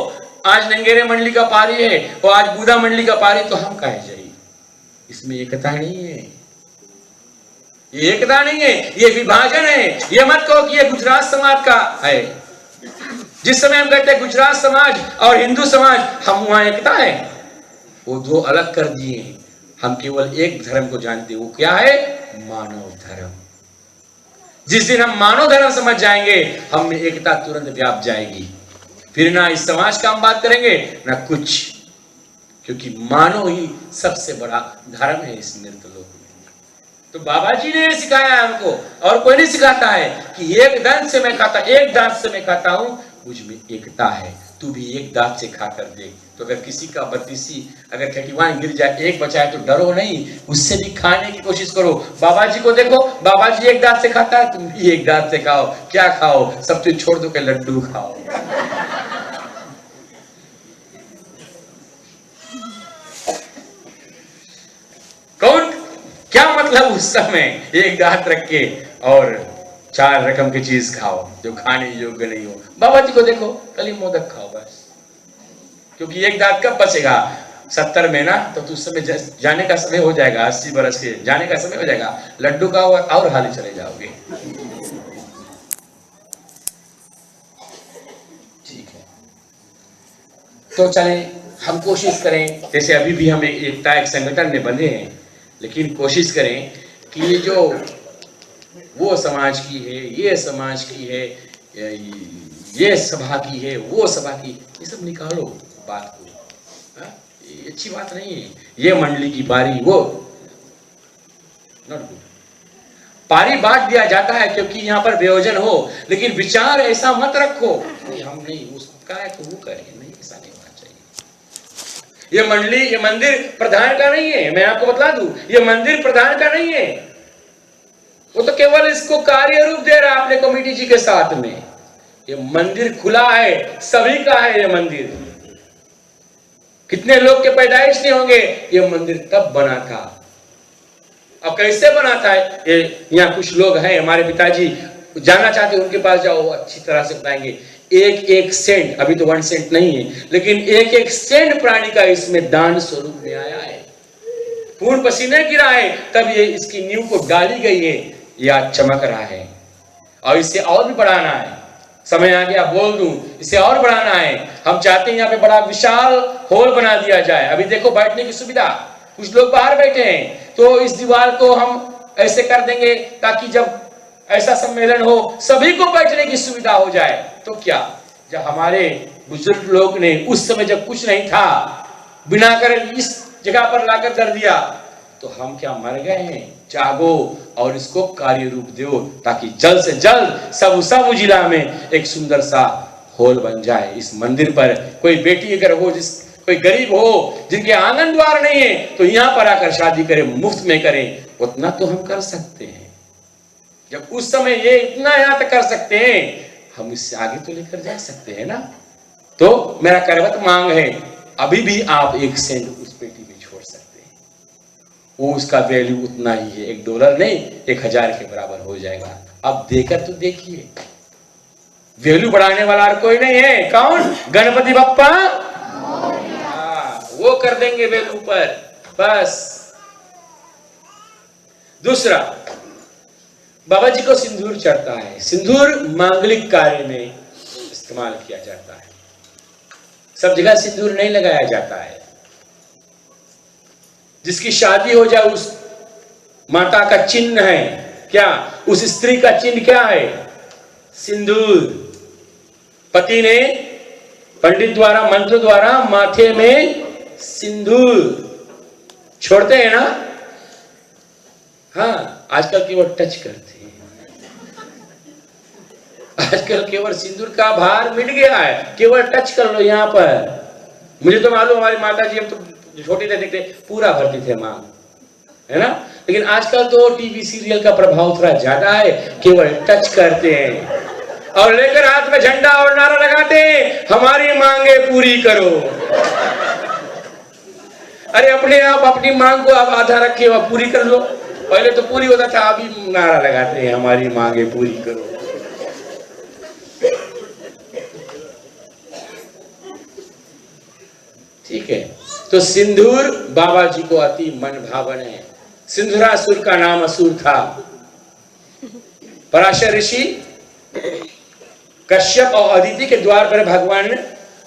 आज नंगेरे मंडली का पारी है और आज बूढ़ा मंडली का पारी तो हम कहे जाइए, इसमें एकता नहीं है, ये एकता नहीं है, ये विभाजन है। ये मत कहो कि ये गुजरात समाज का है। जिस समय हम कहते हैं गुजरात समाज और हिंदू समाज, हम वहां एकता है, वो दो अलग कर दिए हैं। हम केवल एक धर्म को जानते हैं, वो क्या है? मानव धर्म। जिस दिन हम मानव धर्म समझ जाएंगे, हम में एकता तुरंत व्याप जाएगी। फिर ना इस समाज का हम बात करेंगे ना कुछ, क्योंकि मानव ही सबसे बड़ा धर्म है इस मृतलोक में। तो बाबा जी ने सिखाया है हमको, और कोई नहीं सिखाता है कि एक दांत से मैं खाता हूं, मुझ में एकता है, तू भी एक दांत से खाकर देख। तो अगर किसी का 32 अगर 31 गिर जाए, एक बचाए तो डरो नहीं, उससे भी खाने की कोशिश करो। बाबा जी को देखो, बाबा जी एक दांत से खाता है, तुम भी एक दांत से खाओ। क्या खाओ? सब चीज छोड़ दो के लड्डू खाओ। कौन क्या मतलब उस समय एक दांत रख के और 4 रकम की चीज खाओ जो खाने योग्य नहीं हो। बाबा जी को देखो, कली मोदक खाओ बस, क्योंकि एक दांत कब बचेगा? 70 में ना, तो उस समय जाने का समय हो जाएगा, 80 बरस के जाने का समय हो जाएगा, लड्डू का और हाली चले जाओगे। ठीक है, तो चले हम कोशिश करें, जैसे अभी भी हम एकता एक संगठन में बंधे हैं, लेकिन कोशिश करें कि ये जो वो समाज की है, ये समाज की है, ये सभा की है, वो सभा की, ये सब निकालो बात को। ये अच्छी बात नहीं है। ये मंडली की पारी, वो नॉट गुड। पारी बांट दिया जाता है क्योंकि यहाँ पर वियोजन हो, लेकिन विचार ऐसा मत रखो कि हम नहीं उसका है तो वो करें, नहीं, ऐसा नहीं होना चाहिए। ये मंडली, ये मंदिर प्रधान का नहीं है, मैं आपको बतला दूं, ये मंदिर प्रधान का नहीं है, वो तो केवल इसको कार्य रूप दे रहा है अपने कमेटी जी के साथ में। ये मंदिर खुला है, सभी का है ये मंदिर। कितने लोग के पैदाइश नहीं होंगे, ये मंदिर तब बना था। अब कैसे बना था? ये यहाँ कुछ लोग हैं, हमारे पिताजी जानना चाहते हैं, उनके पास जाओ, वो अच्छी तरह से बताएंगे। एक एक सेंट, अभी तो 1 सेंट नहीं है, लेकिन एक एक सेंट प्राणी का इसमें दान स्वरूप में आया है। खून पसीने गिरा है, तब ये इसकी नींव को डाली गई है, ये आज चमक रहा है। और इसे और भी बढ़ाना है, समय आ गया बोल दूं, इसे और बढ़ाना है। हम चाहते हैं यहाँ पे बड़ा विशाल हॉल बना दिया जाए। अभी देखो बैठने की सुविधा, कुछ लोग बाहर बैठे हैं, तो इस दीवार को हम ऐसे कर देंगे ताकि जब ऐसा सम्मेलन हो सभी को बैठने की सुविधा हो जाए। तो क्या जब हमारे बुजुर्ग लोग ने उस समय जब कुछ नहीं था बिना कर इस जगह पर लाकर कर दिया, तो हम क्या मर गए हैं? जागो और इसको कार्य रूप दो, ताकि जल्द से जल्द सब जिला में एक सुंदर सा हॉल बन जाए। इस मंदिर पर कोई बेटी अगर हो, जिस कोई गरीब हो जिनके आंगन द्वार नहीं है, तो यहाँ पर आकर शादी करें, मुफ्त में करें। उतना तो हम कर सकते हैं। जब उस समय ये इतना यहाँ तक कर सकते हैं, हम इससे आगे तो लेकर जा सकते हैं ना। तो मेरा करवत मांग है, अभी भी आप 1 सेंट उस पेटी में छोड़ सकते हैं। वो उसका वैल्यू उतना ही है, $1 नहीं 1000 के बराबर हो जाएगा। अब देकर तो देखिए, वैल्यू बढ़ाने वाला और कोई नहीं है। कौन? गणपति बप्पा। वो कर देंगे वैल्यू पर, बस। दूसरा, बाबा जी को सिंदूर चढ़ता है। सिंदूर मांगलिक कार्य में इस्तेमाल किया जाता है। सब जगह सिंदूर नहीं लगाया जाता है। जिसकी शादी हो जाए उस माता का चिन्ह है क्या? उस स्त्री का चिन्ह क्या है? सिंदूर। पति ने पंडित द्वारा मंत्र द्वारा माथे में सिंदूर छोड़ते हैं ना। हाँ, आजकल केवल टच करते हैं। आजकल केवल सिंदूर का भार मिट गया है, केवल टच कर लो यहाँ पर। मुझे तो मालूम, हमारी माता जी हम तो छोटे थे, देखते पूरा भरती थे मांग, है ना। लेकिन आजकल तो टीवी सीरियल का प्रभाव थोड़ा ज्यादा है, केवल टच करते हैं और लेकर हाथ में झंडा और नारा लगाते हैं, हमारी मांगे पूरी करो। अरे अपने आप अपनी मांग को आप आधा रखे और पूरी कर लो। पहले तो पूरी होता था, अभी नारा लगाते हैं हमारी मांगे पूरी करो। ठीक है, तो सिंदूर बाबा जी को अति मन भावन है। सिंदूरासुर का नाम असुर था। पराशर ऋषि कश्यप और अदिति के द्वार पर भगवान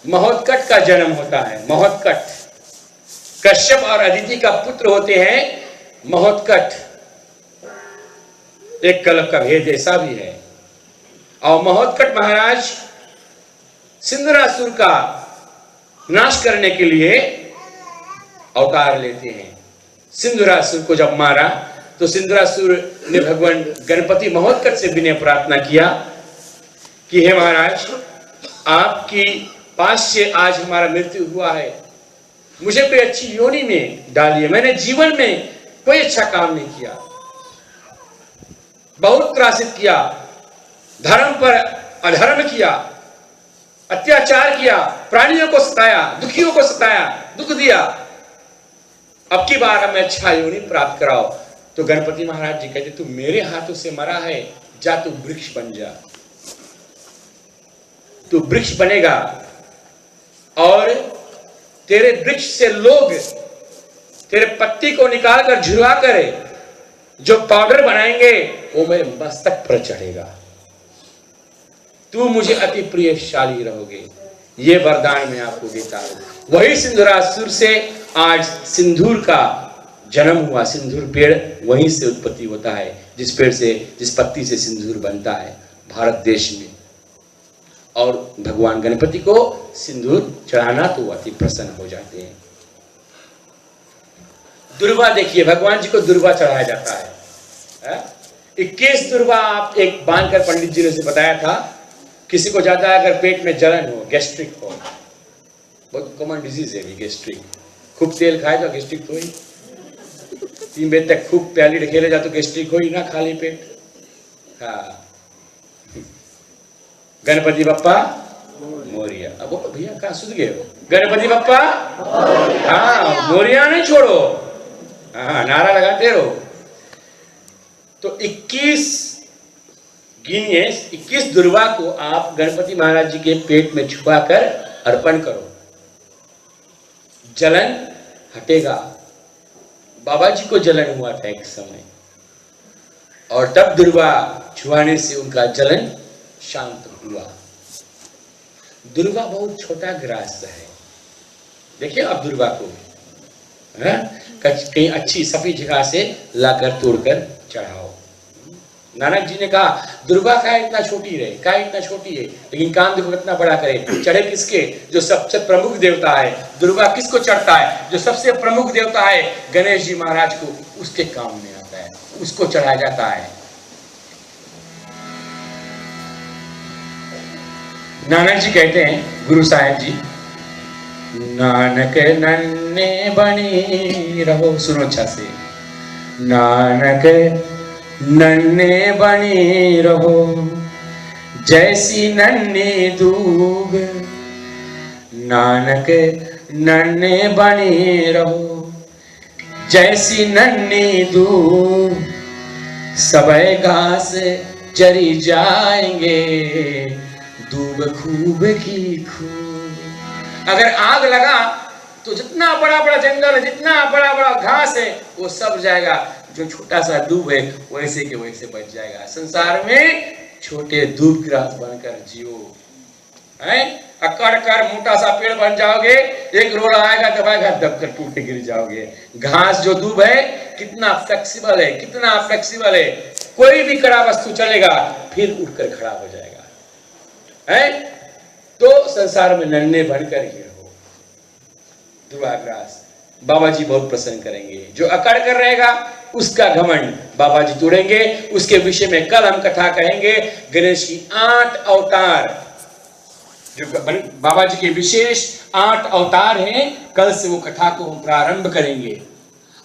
महोत्कट का जन्म होता है। महोत्कट, कश्यप और अदिति का पुत्र होते हैं महोत्कट। एक कल्प का भेद ऐसा भी है। और महोत्कट महाराज सिंदूरासुर का नाश करने के लिए अवतार लेते हैं। सिंदूरासुर को जब मारा तो सिंदूरासुर ने भगवान गणपति महोत्कट से विनय प्रार्थना किया कि हे महाराज, आपकी पास से आज हमारा मृत्यु हुआ है, मुझे कोई अच्छी योनि में डालिए। मैंने जीवन में कोई अच्छा काम नहीं किया, बहुत त्रासित किया, धर्म पर अधर्म किया, अत्याचार किया, प्राणियों को सताया, दुखियों को सताया, दुख दिया। अब की बार हमें अच्छा योनि प्राप्त कराओ। तो गणपति महाराज जी कहते, तू मेरे हाथों से मरा है, जा तू वृक्ष बन जा। तू वृक्ष बनेगा और तेरे वृक्ष से लोग तेरे पत्ती को निकाल कर झुरा कर जो पाउडर बनाएंगे वो मेरे मस्तक पर चढ़ेगा। तू मुझे अति प्रियशाली रहोगे, ये वरदान मैं आपको देता हूं। वही सिंदूरासुर से आज सिंदूर का जन्म हुआ। सिंदूर पेड़ वहीं से उत्पत्ति होता है, जिस पेड़ से, जिस पत्ती से सिंदूर बनता है भारत देश में। और भगवान गणपति को सिंदूर चढ़ाना तो अति प्रसन्न हो जाते हैं। दुर्वा देखिए, भगवान जी को दुर्वा चढ़ाया जाता है। 21 दुर्वा आप एक बांधकर पंडित जी ने से बताया था। किसी को ज्यादा अगर पेट में जलन हो, गैस्ट्रिक हो, बहुत कॉमन डिजीज है भी गैस्ट्रिक। खूब तेल खाए तो गैस्ट्रिक हो ही, 3 बजे तक खूब प्याली खेले जा तो गैस्ट्रिक हो ही ना, खाली पेट। हाँ, गणपति बप्पा मोरिया। अब बोलो भैया कहाँ सुध गए हो? गणपति बप्पा, हाँ मोरिया नहीं छोड़ो, हाँ नारा लगाते रहो। तो 21 गिनिए, 21 दुर्वा को आप गणपति महाराज जी के पेट में छुपाकर अर्पण करो, जलन हटेगा। बाबा जी को जलन हुआ था एक समय, और तब दुर्वा छुआने से उनका जलन शांत हुआ। दुर्वा बहुत छोटा ग्रास है, देखिए आप दुर्वा को कहीं अच्छी सफेद जगह से लाकर तोड़कर चढ़ाओ। नानक जी ने कहा दुर्गा का इतना छोटी रहे, का इतना छोटी है, लेकिन काम देखो कितना बड़ा करे। चढ़े किसके? जो सबसे प्रमुख देवता है। दुर्गा किसको चढ़ता है? जो सबसे प्रमुख देवता है गणेश जी महाराज को, उसके काम में आता है, उसको चढ़ाया जाता है। नानक जी कहते हैं, गुरु साहिब जी, नानक नन्हे बनी रहो, सुनो अच्छा से, नानक नन्हे बनी रहो जैसी नन्ही दूब, नानक नन्हे बनी रहो जैसी नन्ही दूब, सबे घास चरी जाएंगे दूब खूब की खूब। अगर आग लगा तो जितना बड़ा बड़ा जंगल है, जितना बड़ा बड़ा घास है, वो सब जाएगा, जो छोटा सा दूब है वैसे के वैसे बच जाएगा। संसार में छोटे दूब की रात बनकर जियो, है अकड़ कर मोटा सा पेड़ बन जाओगे, एक रोड़ा आएगा दबाएगा दबकर टूट गिर जाओगे। घास जो दूब है कितना फ्लेक्सिबल है, कितना फ्लेक्सिबल है, कोई भी कड़ा वस्तु चलेगा फिर उठकर खड़ा हो जाएगा, है। तो संसार में नन्हे बनकर ही रहो। दुर्वाग्रास बाबा जी बहुत प्रसन्न करेंगे। जो अकड़ कर रहेगा उसका घमंड बाबा जी तोड़ेंगे। उसके विषय में कल हम कथा कहेंगे। गणेश की 8 अवतार, जो बाबा जी के विशेष 8 अवतार हैं, कल से वो कथा को हम प्रारंभ करेंगे।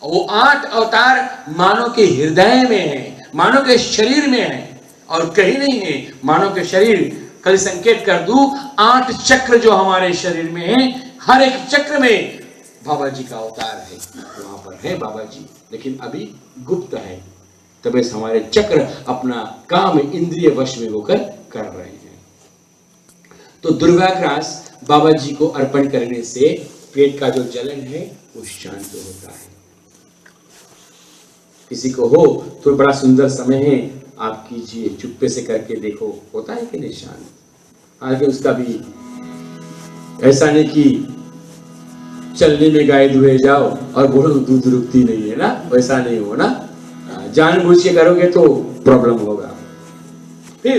वो 8 अवतार मानव के हृदय में है, मानव के शरीर में है और कहीं नहीं है। मानव के शरीर, कल संकेत कर दूं, 8 चक्र जो हमारे शरीर में है, हर एक चक्र में बाबा जी का अवतार है। वहां पर है बाबा जी, लेकिन अभी गुप्त है। तब से हमारे चक्र अपना काम इंद्रिय वश में होकर कर रहे हैं। तो दुर्वाग्रास बाबा जी को अर्पण करने से पेट का जो जलन है वो शांत होता है। किसी को हो तो बड़ा सुंदर समय है, आप कीजिए, चुप्पे से करके देखो, होता है कि नहीं शांत। हालांकि उसका भी ऐसा नहीं कि चलने में गाय दुहे जाओ और बोलो दूध रुकती नहीं है ना, वैसा नहीं हो ना। जानबूझ के करोगे तो प्रॉब्लम होगा। फिर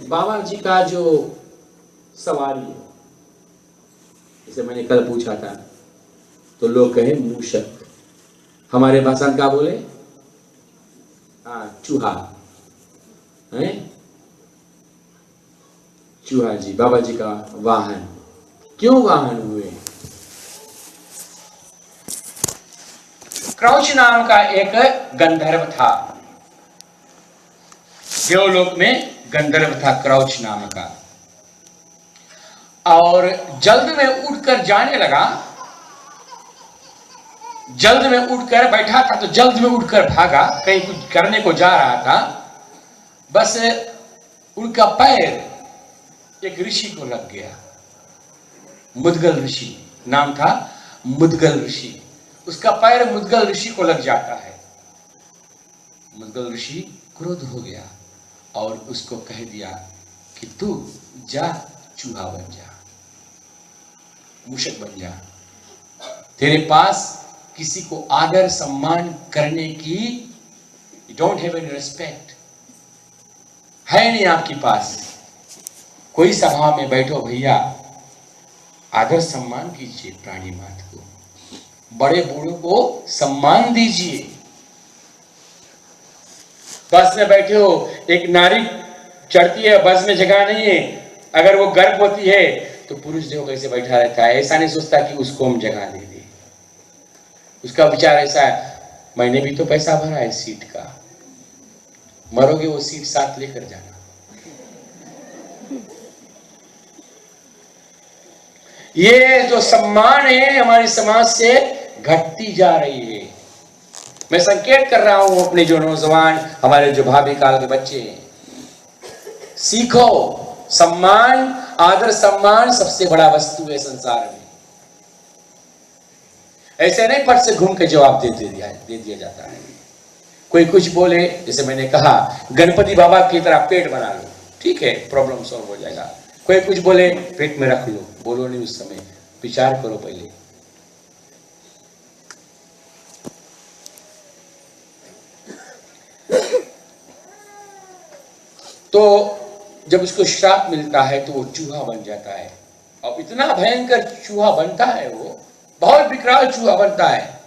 बाबा जी का जो सवारी है, जैसे मैंने कल पूछा था तो लोग कहे मूषक, हमारे भाषा में क्या बोले? चूहा है। चूहा जी बाबा जी का वाहन। क्यों वाहन हुए? क्रौच नाम का एक गंधर्व था, देवलोक में गंधर्व था क्रौच नाम का, और जल्द में उठकर जाने लगा। जल्द में उठकर बैठा था तो जल्द में उठकर भागा, कहीं कुछ करने को जा रहा था। बस उनका पैर एक ऋषि को लग गया। मुद्गल ऋषि नाम था, मुद्गल ऋषि। उसका पैर मुद्गल ऋषि को लग जाता है। मुद्गल ऋषि क्रोध हो गया और उसको कह दिया कि तू जा, चूहा बन जा, मूषक बन जा। तेरे पास किसी को आदर सम्मान करने की, you don't have any respect, है नहीं आपके पास। कोई सभा में बैठो भैया, आदर सम्मान कीजिए प्राणी मात्र को, बड़े बूढ़ों को सम्मान दीजिए। बस में बैठे हो, एक नारी चढ़ती है, बस में जगह नहीं है, अगर वो गर्भवती है तो पुरुष देखो कैसे बैठा रहता है, ऐसा नहीं सोचता कि उसको हम जगह दे दे। उसका विचार ऐसा है, मैंने भी तो पैसा भरा है सीट का, मरोगे वो सीट साथ लेकर जाना। ये जो सम्मान है हमारी समाज से घटती जा रही है। मैं संकेत कर रहा हूं अपने जो नौजवान, हमारे जो भाभी काल के बच्चे हैं, सीखो सम्मान, आदर सम्मान सबसे बड़ा वस्तु है संसार में। ऐसे नहीं फट से घूम के जवाब दे दिया जाता है। कोई कुछ बोले, जैसे मैंने कहा गणपति बाबा की तरह पेट बना लो, ठीक है, प्रॉब्लम सॉल्व हो जाएगा। कोई कुछ बोले पेट में रख लो, बोलो नहीं उस समय, विचार करो पहले। तो जब उसको श्राप मिलता है तो वो चूहा बन जाता है। अब इतना भयंकर चूहा बनता है, वो बहुत विकराल चूहा बनता है।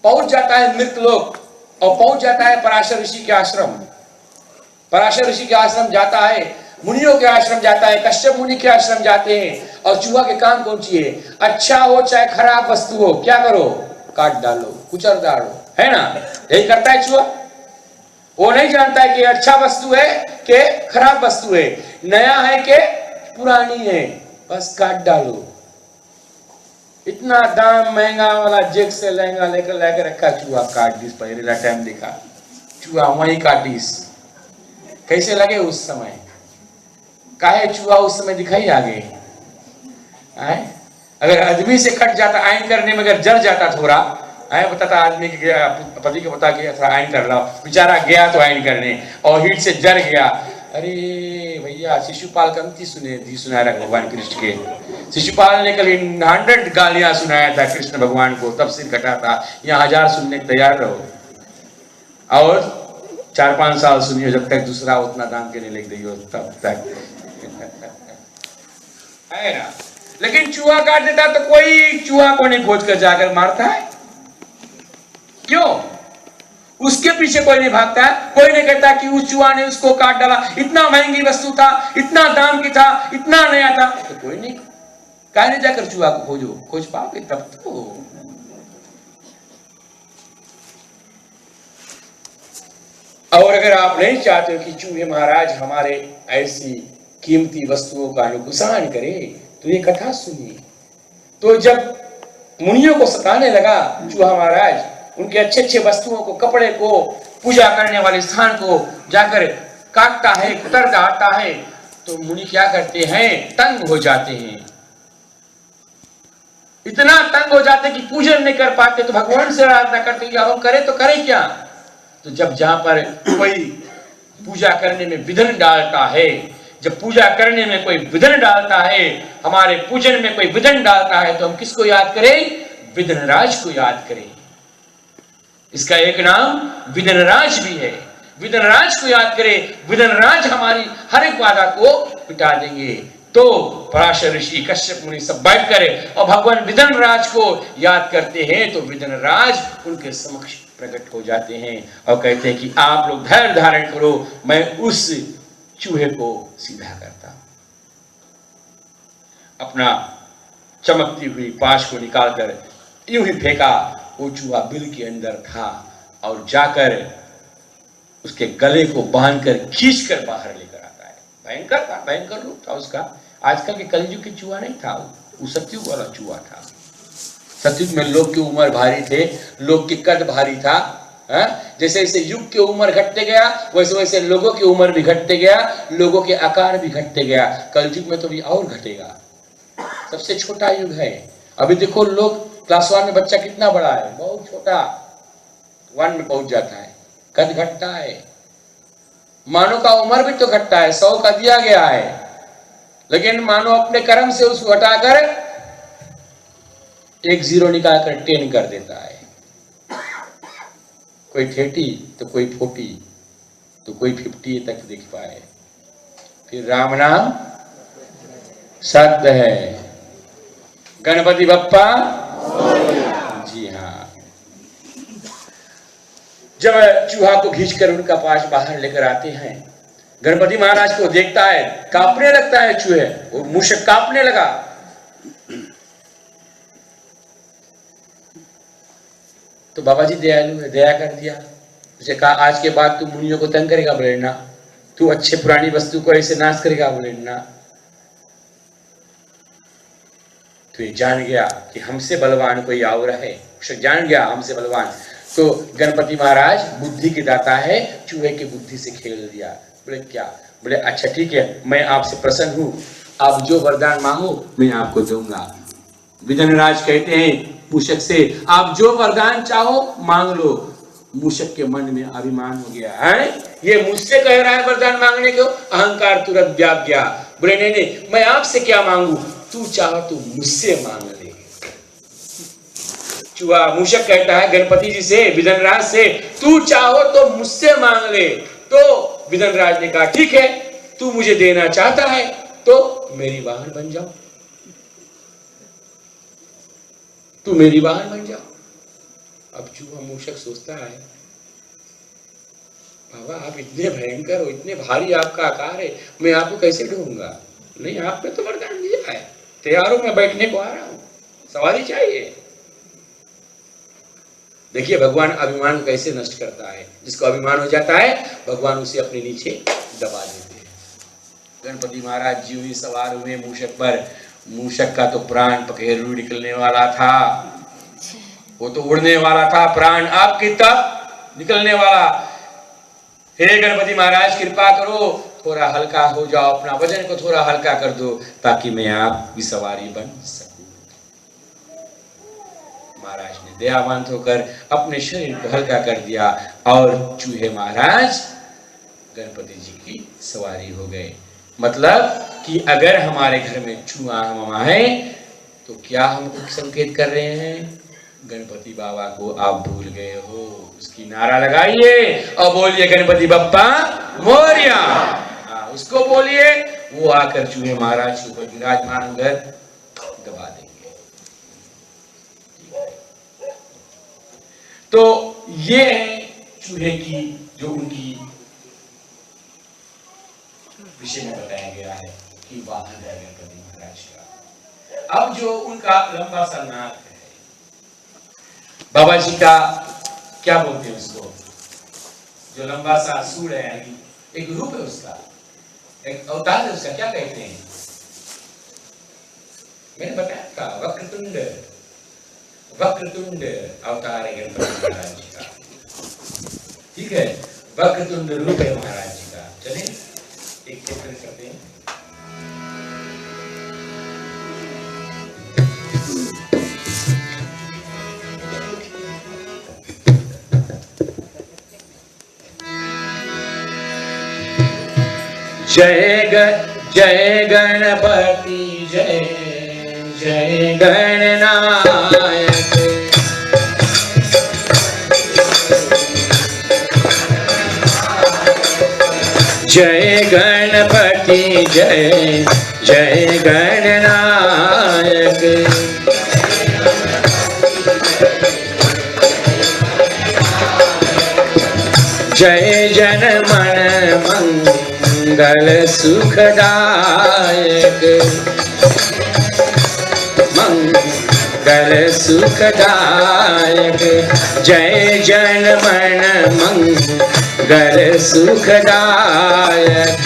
पहुंच जाता है मृतलोक और पहुंच जाता है पराशर ऋषि के आश्रम। पराशर ऋषि के आश्रम जाता है, मुनियों के आश्रम जाता है, कश्यप मुनि के आश्रम जाते हैं। और चूहा के काम कौन सी है? अच्छा हो चाहे खराब वस्तु हो, क्या करो? काट डालो, कुचल डालो, है ना? यही करता है चूहा। वो नहीं जानता है कि अच्छा वस्तु है कि खराब वस्तु है, नया है कि पुरानी है, बस काट डालो। इतना दाम महंगा वाला जेक से लहंगा लेकर रखा, चूहा काट दिस। पहले टाइम देखा चूहा वही काटिस। कैसे लगे उस समय? काहे चूहा उस समय दिखाई आगे? अगर आदमी से कट जाता आयन करने में, अगर जल जाता थोड़ा, बताता आदमी के गया, पति को बता के थोड़ा आयन कर लो, बेचारा गया तो आयन करने और हीट से जल गया। अरे भैया, शिशुपाल कमती सुनाया रहा भगवान कृष्ण के। शिशुपाल ने कल 100 गालियां सुनाया था कृष्ण भगवान को, तब सिर कटा था। यहाँ 1000 सुनने के तैयार रहो और 4-5 साल सुनिए, जब तक दूसरा उतना दाम के नहीं लिख दी हो तब तक है ना। लेकिन चूहा काट देता तो कोई चूहा को नहीं खोज कर जाकर मारता है। क्यों? उसके पीछे कोई नहीं भागता है, कोई नहीं कहता कि उस चूहा ने उसको काट डाला, इतना महंगी वस्तु था, इतना दाम की था, इतना नया था, तो कोई नहीं। काहे नहीं जाकर चूहा को खोजो? खोज पाओगे तब तो। और अगर आप नहीं चाहते कि चूहे महाराज हमारे ऐसी कीमती वस्तुओं का नुकसान करे, तो ये कथा सुनिए। तो जब मुनियों को सताने लगा चूहा महाराज, उनके अच्छे अच्छे वस्तुओं को, कपड़े को, पूजा करने वाले स्थान को जाकर काटता है, कुतर डालता है, तो मुनि क्या करते हैं? तंग हो जाते हैं। इतना तंग हो जाते कि पूजन नहीं कर पाते, तो भगवान से आराधना करते कि अब हम करें तो करें क्या? तो जब जहां पर कोई पूजा करने में विघ्न डालता है, जब पूजा करने में कोई विघ्न डालता है, हमारे पूजन में कोई विघ्न डालता है, तो हम किसको याद करें? विघ्नराज को याद करें। इसका एक नाम विघ्नराज भी है। विघ्नराज को याद करें, विघ्नराज हमारी हर एक बाधा को मिटा देंगे। तो पराशर ऋषि, कश्यप मुनि सब बैठ करे और भगवान विघ्नराज को याद करते हैं, तो विघ्नराज उनके समक्ष प्रकट हो जाते हैं और कहते हैं कि आप लोग धैर्य धारण करो, मैं उस चूहे को सीधा करता हूं। अपना चमकती हुई पाश को निकालकर यूं ही फेंका, वो चूहा बिल के अंदर था और जाकर उसके गले को बांधकर खींचकर बाहर लेकर आता है। भयंकर था, भयंकर रूप था उसका। आजकल के कलयुग की चूहा नहीं था, वो सतयुग वाला चूहा था। सतयुग में लोग की उम्र भारी थे, लोग की कद भारी था। जैसे जैसे युग की उम्र घटते गया, वैसे वैसे लोगों की उम्र भी घटते गया, लोगों के आकार भी घटते गया। कलयुग में तो भी और घटेगा। सबसे छोटा युग है। अभी देखो लोग क्लास 1 में बच्चा कितना बड़ा है, बहुत छोटा, 1 में पहुंच जाता है, कद घटता है। मानव का उम्र भी तो घटता है, 100 का दिया गया है, लेकिन मानव अपने कर्म से उसको हटाकर 1 0 निकालकर 10 कर देता है। कोई 30 तो कोई 40 तो कोई 50 तक दिख पाए। फिर राम नाम सत्य है। गणपति बप्पा जी हाँ। जब चूहा को खींचकर उनका पास बाहर लेकर आते हैं, गणपति महाराज को देखता है, कांपने लगता है चूहे, वो मूषक कांपने लगा। तो बाबा जी दयालु है, दया कर दिया। उसे कहा आज के बाद तू मुनियों को तंग करेगा? बोले ना। तू अच्छे पुरानी वस्तु को ऐसे नाश करेगा? बोले ना। तो ये जान गया कि हमसे बलवान कोई और है, उसे जान गया हमसे बलवान। तो गणपति महाराज बुद्धि के दाता है, चूहे की बुद्धि से खेल दिया। बोले क्या? बोले अच्छा ठीक है, मैं आपसे प्रसन्न हूं, आप जो वरदान मांगो मैं आपको दूंगा। विघ्नराज कहते हैं मूषक से, आप जो वरदान चाहो मांग लो। मूषक के मन में अभिमान हो गया है, ये मुझसे कह रहा है वरदान मांगने को, अहंकार तुरंत व्याप गया। बोले नहीं नहीं, मैं आपसे क्या मांगू, तू चाहो तो मुझसे मांग ले। चूहा मूषक कहता है गणपति जी से, विघ्नराज से, तू चाहो तो मुझसे मांग ले। तो विदनराज ने कहा ठीक है, तू मुझे देना चाहता है तो मेरी वाहन बन जाओ, तू मेरी वाहन बन जाओ। अब चूहा मूषक सोचता है, बाबा आप इतने भयंकर हो, इतने भारी आपका आकार है, मैं आपको कैसे ढूंढूंगा? नहीं, आपने तो वरदान दिया है, तैयार हो, मैं बैठने को आ रहा हूं, सवारी चाहिए। देखिए भगवान अभिमान को कैसे नष्ट करता है। जिसको अभिमान हो जाता है भगवान उसे अपने नीचे दबा देते हैं। गणपति महाराज जी हुई सवार हुए मूषक पर। मूषक का तो प्राण पखेरु निकलने वाला था, वो तो उड़ने वाला था, प्राण अब की तब निकलने वाला। हे गणपति महाराज कृपा करो, थोड़ा हल्का हो जाओ, अपना वजन को थोड़ा हल्का कर दो ताकि मैं आपकी सवारी बन सकूं। महाराज ने दयावंत होकर अपने शरीर को हल्का कर दिया और चूहे महाराज गणपति जी की सवारी हो गए। मतलब कि अगर हमारे घर में चूहा हम आए तो क्या हमको संकेत कर रहे हैं? गणपति बाबा को आप भूल गए हो। उसकी नारा लगाइए और बोलिए गणपति बप्पा मोरिया। उसको बोलिए, वो आकर चूहे महाराज के ऊपर विराजमान होकर दबा देंगे। तो ये है चूहे की जो उनकी विषय में बताया गया है कि वाहन है गणपति महाराज का। अब जो उनका लंबा सा नाक है, बाबा जी का क्या बोलते हैं उसको, जो लंबा सा सूर है, यानी एक रूप है उसका, एक अवतार है उसका, क्या कहते हैं? मैंने बताया था वक्रतुंड, वक्रतुंड अवतार है गणपति महाराज जी का। ठीक है, वक्रतुंड रूप है महाराज जी का। चलिए एक चित्र करते हैं। जय गणपति जय जय गणनायक। जय गणपति जय जय गणनायक। जय जन मन मंगल सुखदायक। मंगल सुखदायक। जय जन मन मंगल सुखदायक।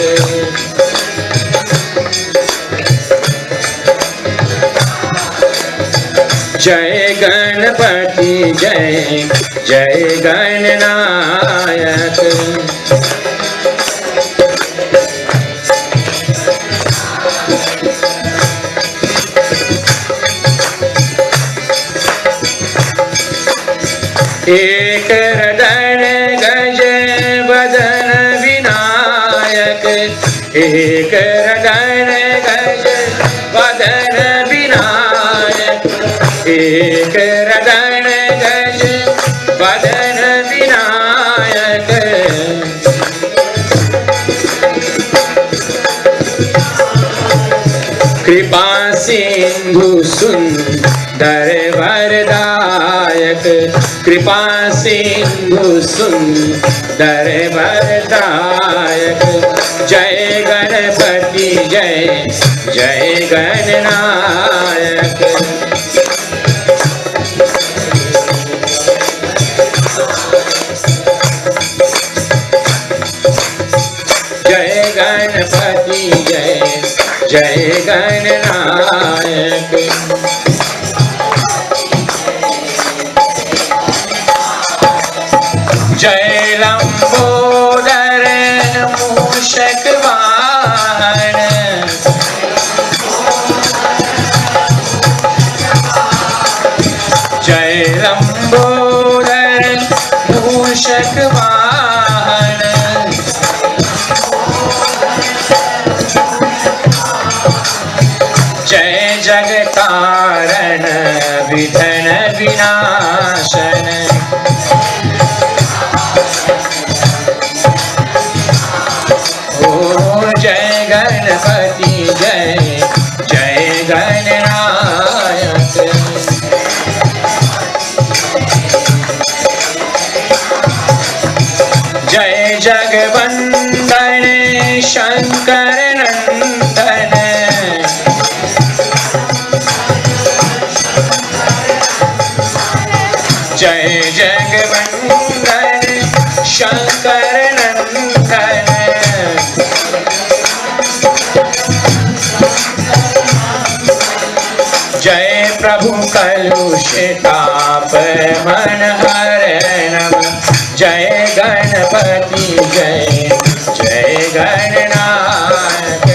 जय गणपति जय जय गणनायक। एक रदन गज बदन विनायक। एक रदन गज बदन विनायक। एक रदन गज बदन विनायक। कृपा सिंधु सुंदर वरदायक। कृपा सिंधु सुंदर वरदायक। जय गणपति जय जय गणनायक। जय गणपति जय जय गणनायक। जय लंबोदर मूषक वाहन। जय लंबोदर मूषक वाहन। जय जगतारण विधन विनाशन। प्रभु कलुषताप मन हरणम। जय गणपति जय जय गणनाथ।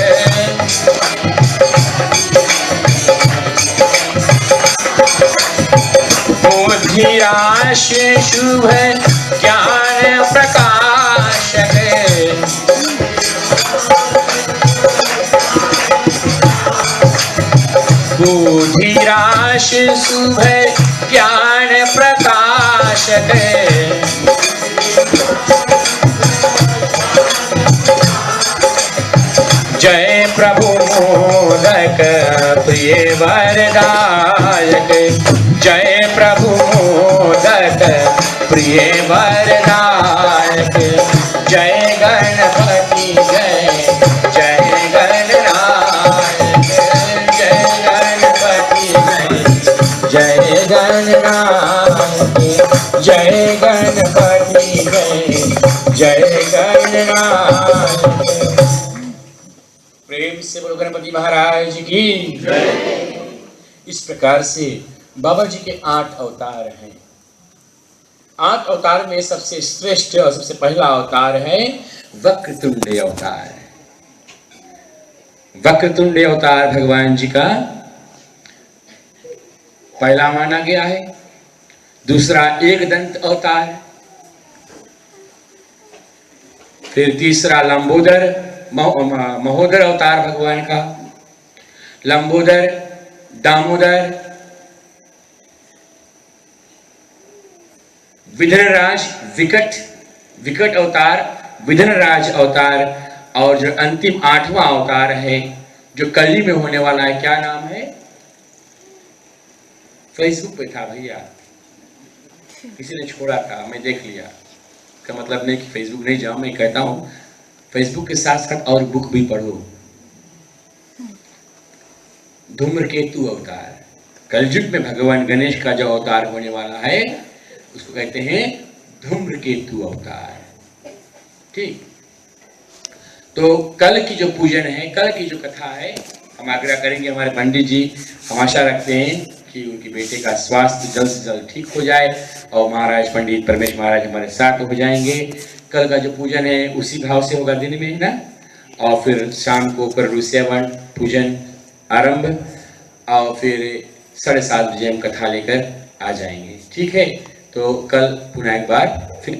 बुद्धिराशि शुभ ज्ञान प्रकाशक। बुद्धिराशि शुभ ज्ञान प्रकाशक। जय प्रभु मोदक प्रिय वरदायक। जय प्रभु मोदक प्रिय वरदायक। जय गणपति जय जय गणनायक। जय गणपति जय जय गणनायक। जय गणपति जय जय गणनायक। प्रेम से बोलो गणपति महाराज की जय। इस प्रकार से बाबा जी के 8 अवतार हैं। 8 अवतार में सबसे श्रेष्ठ और सबसे पहला अवतार है वक्रतुंड अवतार। वक्रतुंड अवतार भगवान जी का पहला माना गया है। दूसरा एकदंत अवतार, फिर तीसरा लंबोदर महोदर अवतार भगवान का। लंबोदर, दामोदर, विघ्नराज, विकट अवतार, विघ्नराज अवतार। और जो अंतिम 8वां अवतार है जो कली में होने वाला है, क्या नाम है? फेसबुक पे था भैया, किसी ने छोड़ा था, मैं देख लिया। का मतलब नहीं कि फेसबुक नहीं जाओ, मैं कहता हूँ फेसबुक के साथ साथ और बुक भी पढ़ो। धूम्रकेतु अवतार, कलयुग में भगवान गणेश का जो अवतार होने वाला है उसको कहते हैं धूम्रकेतु अवतार। ठीक, तो कल की जो पूजन है, कल की जो कथा है, हम आग्रह करेंगे हमारे पंडित जी, हम आशा रखते हैं कि उनके बेटे का स्वास्थ्य जल्द से जल्द ठीक हो जाए और महाराज पंडित परमेश महाराज हमारे साथ हो जाएंगे। कल का जो पूजन है उसी भाव से होगा दिन में, है ना, और फिर शाम को प्ररुष्यवन पूजन आरंभ, और फिर 7:30 बजे हम कथा लेकर आ जाएंगे। ठीक है, तो कल पुनः एक बार फिर